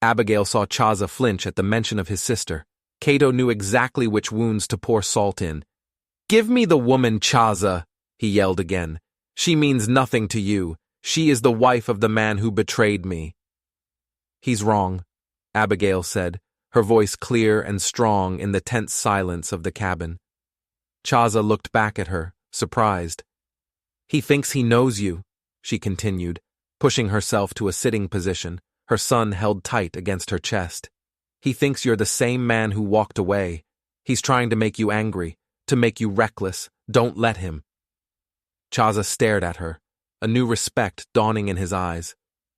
Abigail saw Chaza flinch at the mention of his sister. Cato knew exactly which wounds to pour salt in. "Give me the woman, Chaza," he yelled again. "She means nothing to you. She is the wife of the man who betrayed me." "He's wrong," Abigail said, her voice clear and strong in the tense silence of the cabin. Chaza looked back at her, surprised. He thinks he knows you, she continued, pushing herself to a sitting position, her son held tight against her chest. He thinks you're the same man who walked away. He's trying to make you angry, to make you reckless. Don't let him. Chaza stared at her, a new respect dawning in his eyes.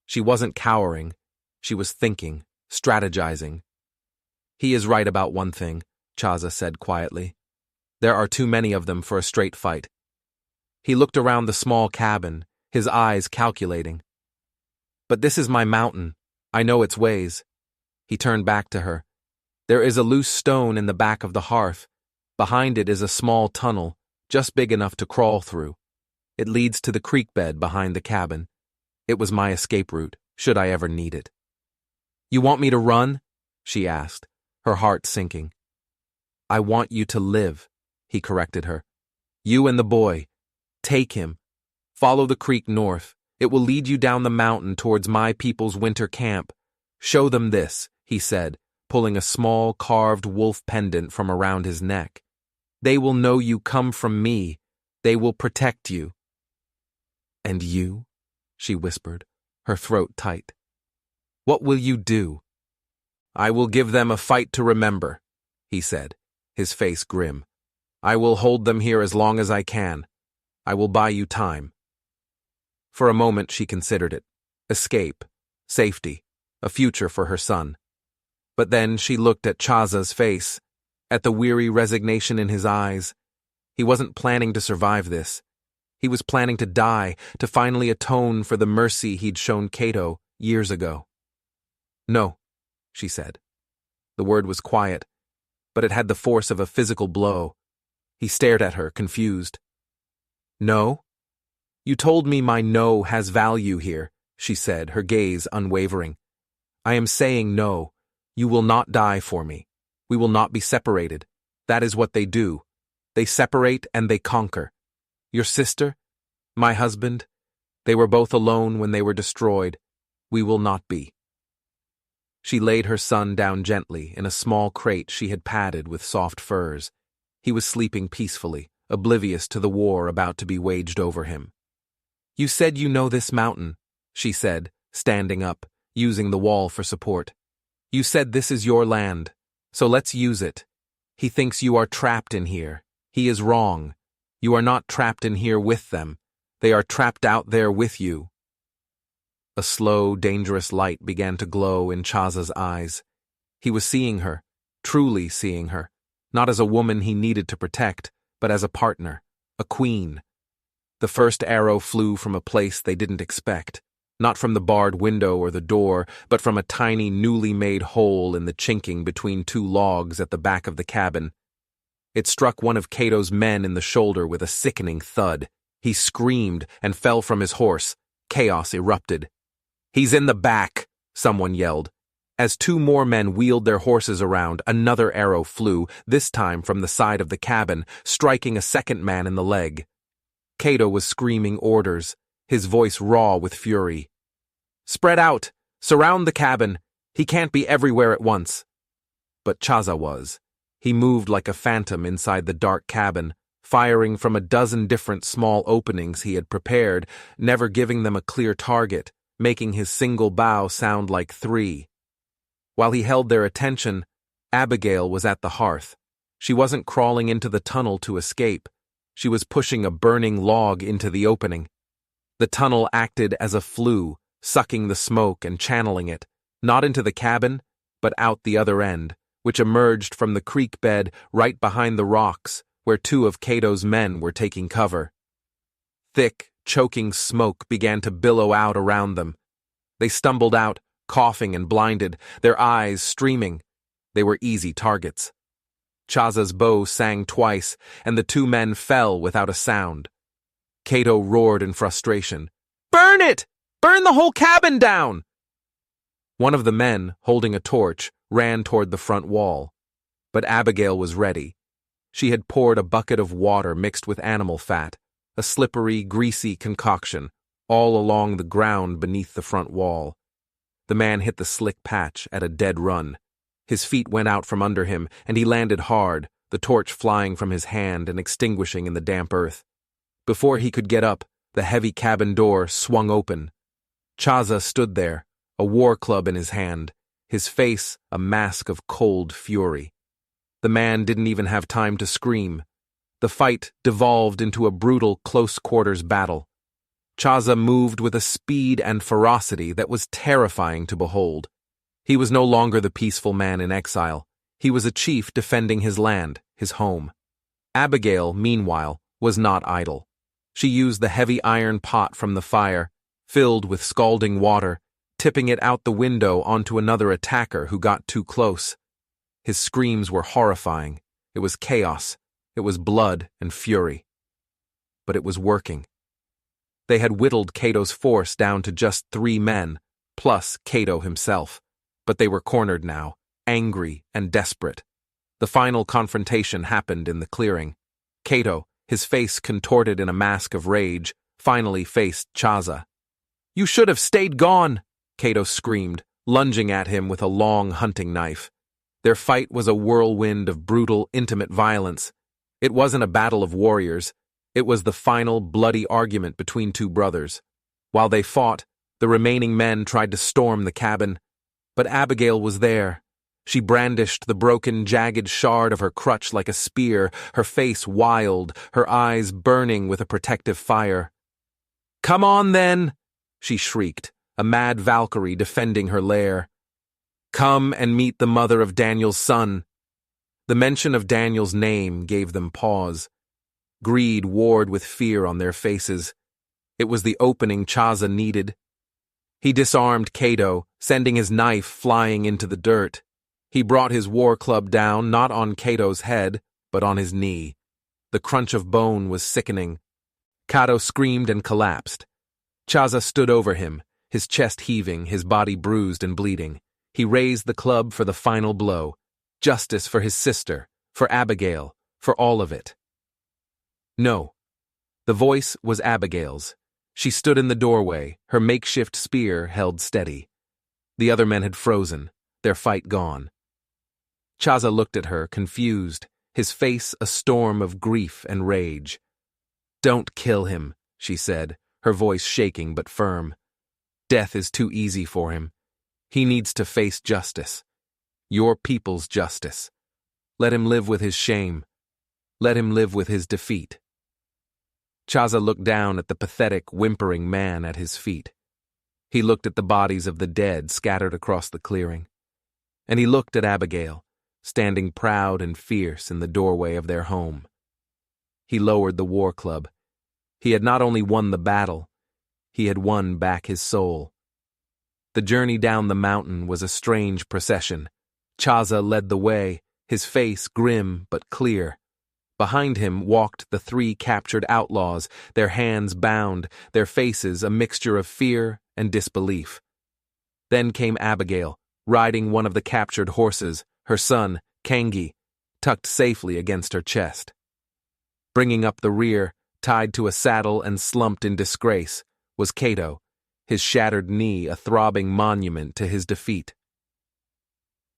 She wasn't cowering. She was thinking, strategizing. He is right about one thing, Chaza said quietly. There are too many of them for a straight fight. He looked around the small cabin, his eyes calculating. But this is my mountain. I know its ways. He turned back to her. There is a loose stone in the back of the hearth. Behind it is a small tunnel, just big enough to crawl through. It leads to the creek bed behind the cabin. It was my escape route, should I ever need it. You want me to run? She asked, her heart sinking. I want you to live, he corrected her. You and the boy. Take him. Follow the creek north. It will lead you down the mountain towards my people's winter camp. Show them this, he said, pulling a small carved wolf pendant from around his neck. They will know you come from me. They will protect you. And you? She whispered, her throat tight. What will you do? I will give them a fight to remember, he said, his face grim. I will hold them here as long as I can. I will buy you time. For a moment she considered it. Escape, safety, a future for her son. But then she looked at Chaza's face, at the weary resignation in his eyes. He wasn't planning to survive this. He was planning to die, to finally atone for the mercy he'd shown Cato years ago. No, she said. The word was quiet, but it had the force of a physical blow. He stared at her, confused. No? You told me my no has value here, she said, her gaze unwavering. I am saying no. You will not die for me. We will not be separated. That is what they do. They separate and they conquer. Your sister? My husband? They were both alone when they were destroyed. We will not be. She laid her son down gently in a small crate she had padded with soft furs. He was sleeping peacefully, oblivious to the war about to be waged over him. You said you know this mountain, she said, standing up, using the wall for support. You said this is your land, so let's use it. He thinks you are trapped in here. He is wrong. You are not trapped in here with them. They are trapped out there with you. A slow, dangerous light began to glow in Chaza's eyes. He was seeing her, truly seeing her, not as a woman he needed to protect, but as a partner, a queen. The first arrow flew from a place they didn't expect, not from the barred window or the door, but from a tiny, newly made hole in the chinking between two logs at the back of the cabin. It struck one of Cato's men in the shoulder with a sickening thud. He screamed and fell from his horse. Chaos erupted. He's in the back, someone yelled. As two more men wheeled their horses around, another arrow flew, this time from the side of the cabin, striking a second man in the leg. Cato was screaming orders, his voice raw with fury. Spread out! Surround the cabin! He can't be everywhere at once. But Chaza was. He moved like a phantom inside the dark cabin, firing from a dozen different small openings he had prepared, never giving them a clear target, making his single bow sound like three. While he held their attention, Abigail was at the hearth. She wasn't crawling into the tunnel to escape. She was pushing a burning log into the opening. The tunnel acted as a flue, sucking the smoke and channeling it, not into the cabin, but out the other end, which emerged from the creek bed right behind the rocks, where two of Cato's men were taking cover. Thick, choking smoke began to billow out around them. They stumbled out, coughing and blinded, their eyes streaming. They were easy targets. Chaza's bow sang twice, and the two men fell without a sound. Cato roared in frustration. Burn it! Burn the whole cabin down! One of the men, holding a torch, ran toward the front wall. But Abigail was ready. She had poured a bucket of water mixed with animal fat, a slippery, greasy concoction, all along the ground beneath the front wall. The man hit the slick patch at a dead run. His feet went out from under him, and he landed hard, the torch flying from his hand and extinguishing in the damp earth. Before he could get up, The heavy cabin door swung open. Chaza stood there, a war club in his hand, his face a mask of cold fury. The man didn't even have time to scream. The fight devolved into a brutal close-quarters battle. Chaza moved with a speed and ferocity that was terrifying to behold. He was no longer the peaceful man in exile. He was a chief defending his land, his home. Abigail, meanwhile, was not idle. She used the heavy iron pot from the fire, filled with scalding water, tipping it out the window onto another attacker who got too close. His screams were horrifying. It was chaos. It was blood and fury. But it was working. They had whittled Cato's force down to just 3 men, plus Cato himself. But they were cornered now, angry and desperate. The final confrontation happened in the clearing. Cato, his face contorted in a mask of rage, finally faced Chaza. "You should have stayed gone," Cato screamed, lunging at him with a long hunting knife. Their fight was a whirlwind of brutal, intimate violence. It wasn't a battle of warriors. It was the final, bloody argument between 2 brothers. While they fought, the remaining men tried to storm the cabin. But Abigail was there. She brandished the broken, jagged shard of her crutch like a spear, her face wild, her eyes burning with a protective fire. "Come on, then!" she shrieked, a mad Valkyrie defending her lair. "Come and meet the mother of Daniel's son." The mention of Daniel's name gave them pause. Greed warred with fear on their faces. It was the opening Chaza needed. He disarmed Cato, sending his knife flying into the dirt. He brought his war club down not on Cato's head, but on his knee. The crunch of bone was sickening. Cato screamed and collapsed. Chaza stood over him, his chest heaving, his body bruised and bleeding. He raised the club for the final blow. Justice for his sister, for Abigail, for all of it. No. The voice was Abigail's. She stood in the doorway, her makeshift spear held steady. The other men had frozen, their fight gone. Chaza looked at her, confused, his face a storm of grief and rage. "Don't kill him," she said, her voice shaking but firm. "Death is too easy for him. He needs to face justice. Your people's justice. Let him live with his shame. Let him live with his defeat." Chaza looked down at the pathetic, whimpering man at his feet. He looked at the bodies of the dead scattered across the clearing. And he looked at Abigail, standing proud and fierce in the doorway of their home. He lowered the war club. He had not only won the battle, he had won back his soul. The journey down the mountain was a strange procession. Chaza led the way, his face grim but clear. Behind him walked the 3 captured outlaws, their hands bound, their faces a mixture of fear and disbelief. Then came Abigail, riding one of the captured horses, her son, Kangi, tucked safely against her chest. Bringing up the rear, tied to a saddle and slumped in disgrace, was Cato, his shattered knee a throbbing monument to his defeat.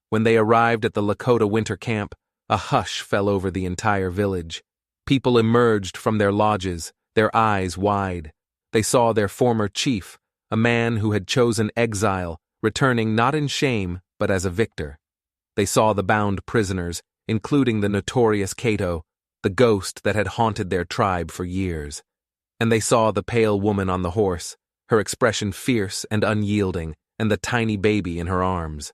When they arrived at the Lakota winter camp, a hush fell over the entire village. People emerged from their lodges, their eyes wide. They saw their former chief, a man who had chosen exile, returning not in shame, but as a victor. They saw the bound prisoners, including the notorious Cato, the ghost that had haunted their tribe for years. And they saw the pale woman on the horse, her expression fierce and unyielding, and the tiny baby in her arms.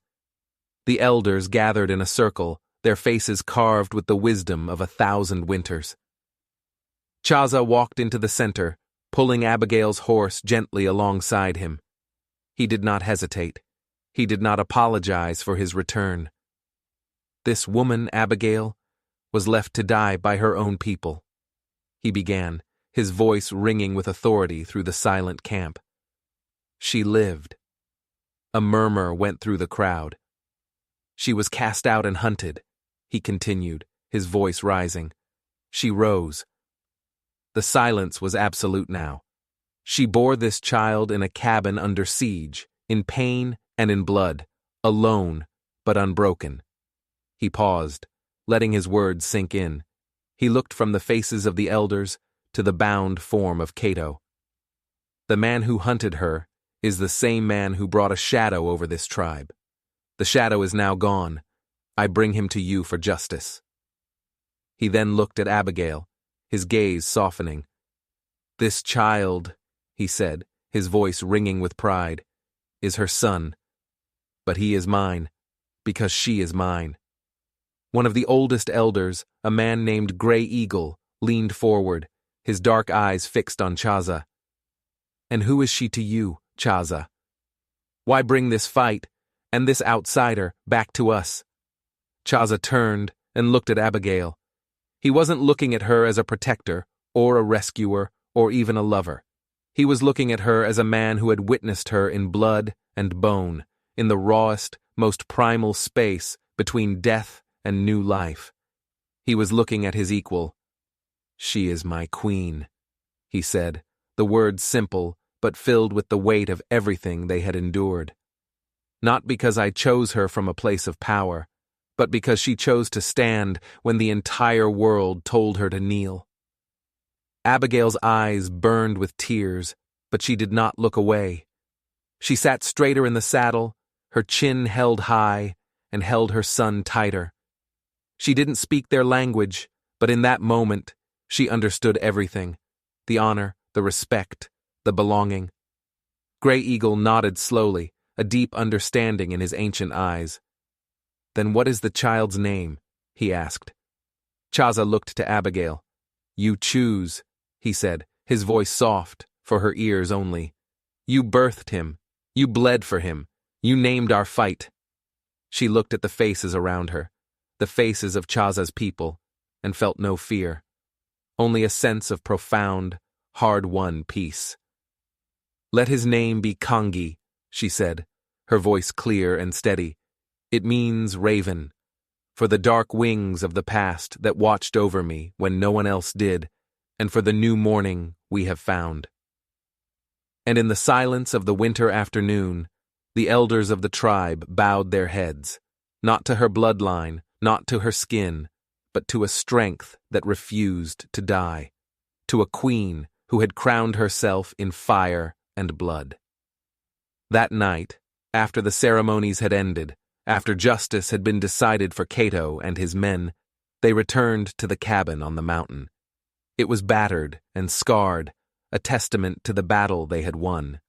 The elders gathered in a circle, their faces carved with the wisdom of 1,000 winters. Chaza walked into the center, pulling Abigail's horse gently alongside him. He did not hesitate. He did not apologize for his return. This woman, Abigail, was left to die by her own people. He began, his voice ringing with authority through the silent camp. She lived. A murmur went through the crowd. She was cast out and hunted, he continued, his voice rising. She rose. The silence was absolute now. She bore this child in a cabin under siege, in pain and in blood, alone but unbroken. He paused, letting his words sink in. He looked from the faces of the elders to the bound form of Cato. The man who hunted her is the same man who brought a shadow over this tribe. The shadow is now gone. I bring him to you for justice." He then looked at Abigail, his gaze softening. "This child," he said, his voice ringing with pride, "is her son. But he is mine, because she is mine." One of the oldest elders, a man named Gray Eagle, leaned forward, his dark eyes fixed on Chaza. "And who is she to you, Chaza? Why bring this fight, and this outsider, back to us?" Chaza turned and looked at Abigail. He wasn't looking at her as a protector, or a rescuer, or even a lover. He was looking at her as a man who had witnessed her in blood and bone, in the rawest, most primal space between death and new life. He was looking at his equal. "She is my queen," he said, the words simple, but filled with the weight of everything they had endured. "Not because I chose her from a place of power, but because she chose to stand when the entire world told her to kneel." Abigail's eyes burned with tears, but she did not look away. She sat straighter in the saddle, her chin held high, and held her son tighter. She didn't speak their language, but in that moment, she understood everything: the honor, the respect, the belonging. Gray Eagle nodded slowly, a deep understanding in his ancient eyes. "Then what is the child's name?" he asked. Chaza looked to Abigail. "You choose," he said, his voice soft, for her ears only. "You birthed him. You bled for him. You named our fight." She looked at the faces around her, the faces of Chaza's people, and felt no fear, only a sense of profound, hard-won peace. "Let his name be Kangi," she said, her voice clear and steady. "It means raven, for the dark wings of the past that watched over me when no one else did, and for the new morning we have found." And in the silence of the winter afternoon, the elders of the tribe bowed their heads, not to her bloodline, not to her skin, but to a strength that refused to die, to a queen who had crowned herself in fire and blood. That night, after the ceremonies had ended, after justice had been decided for Cato and his men, they returned to the cabin on the mountain. It was battered and scarred, a testament to the battle they had won.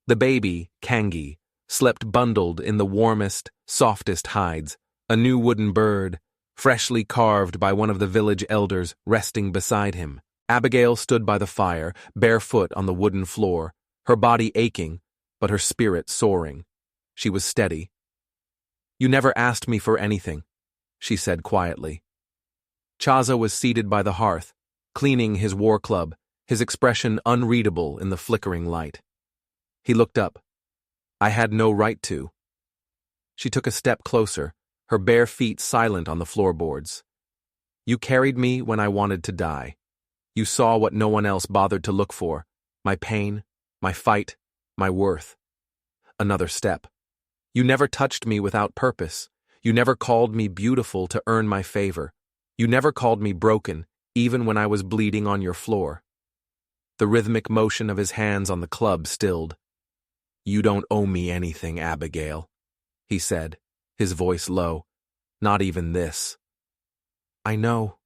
The baby, Kangi, slept bundled in the warmest, softest hides, a new wooden bird, freshly carved by one of the village elders, resting beside him. Abigail stood by the fire, barefoot on the wooden floor, her body aching, but her spirit soaring. She was steady. "You never asked me for anything," she said quietly. Chaza was seated by the hearth, cleaning his war club, his expression unreadable in the flickering light. He looked up. "I had no right to." She took a step closer, her bare feet silent on the floorboards. "You carried me when I wanted to die. You saw what no one else bothered to look for: my pain, my fight, my worth." Another step. "You never touched me without purpose. You never called me beautiful to earn my favor. You never called me broken, even when I was bleeding on your floor." The rhythmic motion of his hands on the club stilled. "You don't owe me anything, Abigail," he said, his voice low. "Not even this." "I know,"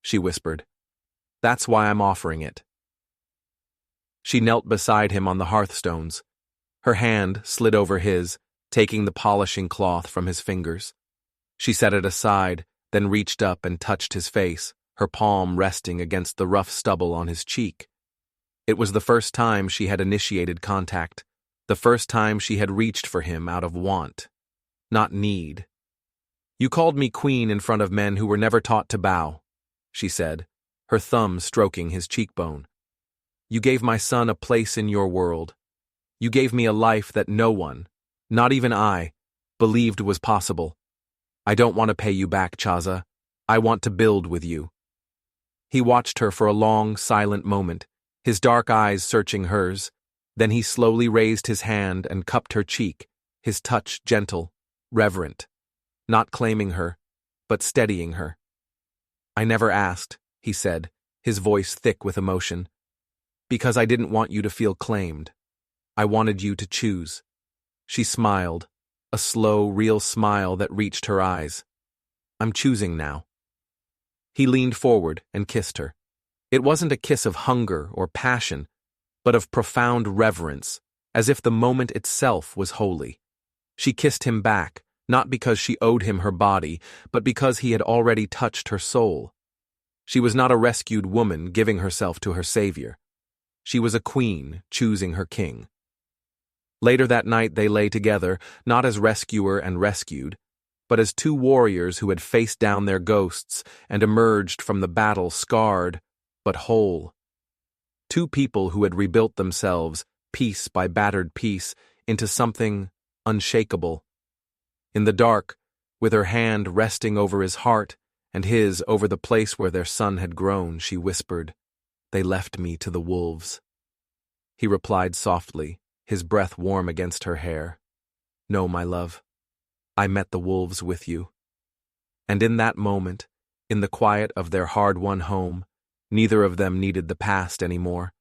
she whispered. "That's why I'm offering it." She knelt beside him on the hearthstones. Her hand slid over his, taking the polishing cloth from his fingers. She set it aside, then reached up and touched his face, her palm resting against the rough stubble on his cheek. It was the first time she had initiated contact, the first time she had reached for him out of want, not need. "You called me queen in front of men who were never taught to bow," she said, her thumb stroking his cheekbone. "You gave my son a place in your world. You gave me a life that no one, not even I, believed was possible. I don't want to pay you back, Chaza. I want to build with you." He watched her for a long, silent moment, his dark eyes searching hers. Then he slowly raised his hand and cupped her cheek, his touch gentle, reverent, not claiming her, but steadying her. "I never asked," he said, his voice thick with emotion. Because I didn't want you to feel claimed. I wanted you to choose. She smiled, a slow, real smile that reached her eyes. I'm choosing now. He leaned forward and kissed her. It wasn't a kiss of hunger or passion, but of profound reverence, as if the moment itself was holy. She kissed him back, not because she owed him her body, but because he had already touched her soul. She was not a rescued woman giving herself to her savior. She was a queen choosing her king. Later that night they lay together, not as rescuer and rescued, but as two warriors who had faced down their ghosts and emerged from the battle scarred, but whole. Two people who had rebuilt themselves, piece by battered piece, into something unshakable. In the dark, with her hand resting over his heart and his over the place where their son had grown, she whispered, "They left me to the wolves." He replied softly, his breath warm against her hair, "No, my love. I met the wolves with you." And in that moment, in the quiet of their hard-won home, neither of them needed the past anymore,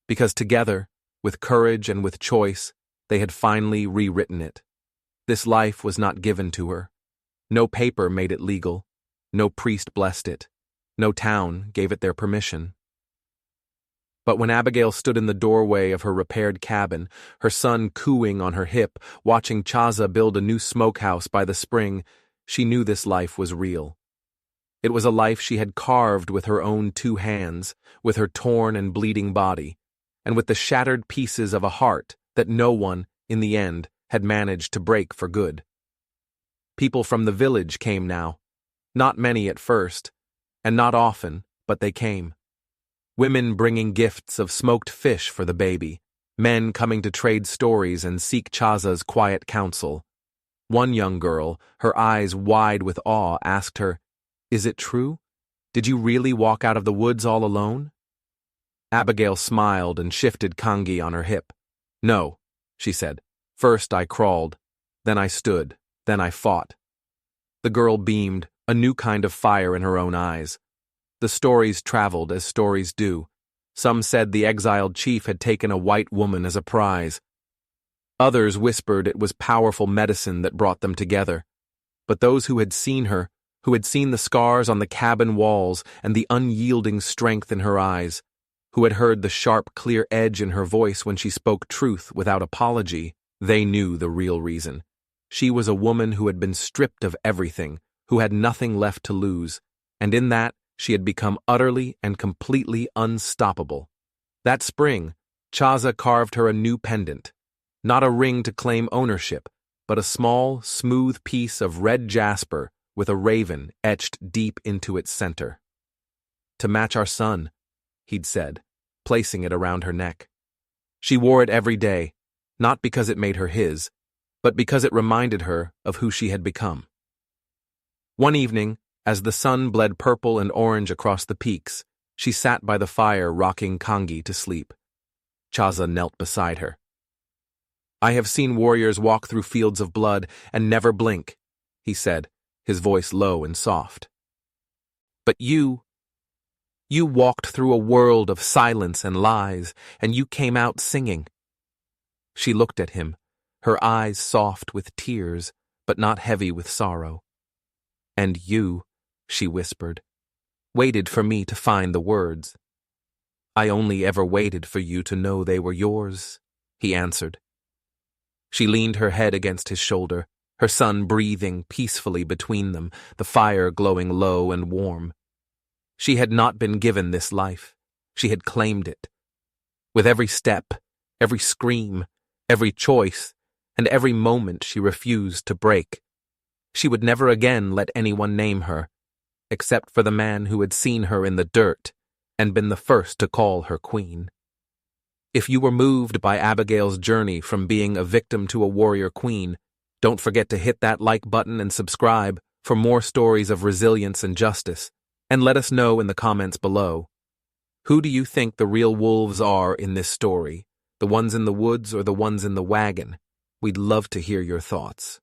because together, with courage and with choice, they had finally rewritten it. This life was not given to her. No paper made it legal. No priest blessed it. No town gave it their permission. But when Abigail stood in the doorway of her repaired cabin, her son cooing on her hip, watching Chaza build a new smokehouse by the spring, she knew this life was real. It was a life she had carved with her own two hands, with her torn and bleeding body, and with the shattered pieces of a heart that no one, in the end, had managed to break for good. People from the village came now. Not many at first, and not often, but they came. Women bringing gifts of smoked fish for the baby, men coming to trade stories and seek Chaza's quiet counsel. One young girl, her eyes wide with awe, asked her, "Is it true? Did you really walk out of the woods all alone?" Abigail smiled and shifted Kangi on her hip. "No," she said. "First I crawled, then I stood, then I fought." The girl beamed, a new kind of fire in her own eyes. The stories traveled as stories do. Some said the exiled chief had taken a white woman as a prize. Others whispered it was powerful medicine that brought them together. But those who had seen her, who had seen the scars on the cabin walls and the unyielding strength in her eyes, who had heard the sharp, clear edge in her voice when she spoke truth without apology, they knew the real reason. She was a woman who had been stripped of everything, who had nothing left to lose, and in that she had become utterly and completely unstoppable. That spring, Chaza carved her a new pendant, not a ring to claim ownership, but a small, smooth piece of red jasper with a raven etched deep into its center. "To match our son," he'd said, placing it around her neck. She wore it every day, not because it made her his, but because it reminded her of who she had become. One evening, as the sun bled purple and orange across the peaks, she sat by the fire rocking Kangi to sleep. Chaza knelt beside her. "I have seen warriors walk through fields of blood and never blink," he said, his voice low and soft. "But you walked through a world of silence and lies, and you came out singing." She looked at him, her eyes soft with tears, but not heavy with sorrow. "And you," she whispered, "waited for me to find the words." "I only ever waited for you to know they were yours," he answered. She leaned her head against his shoulder, her son breathing peacefully between them, the fire glowing low and warm. She had not been given this life. She had claimed it. With every step, every scream, every choice, and every moment she refused to break. She would never again let anyone name her, except for the man who had seen her in the dirt and been the first to call her queen. If you were moved by Abigail's journey from being a victim to a warrior queen, don't forget to hit that like button and subscribe for more stories of resilience and justice, and let us know in the comments below. Who do you think the real wolves are in this story? The ones in the woods or the ones in the wagon? We'd love to hear your thoughts.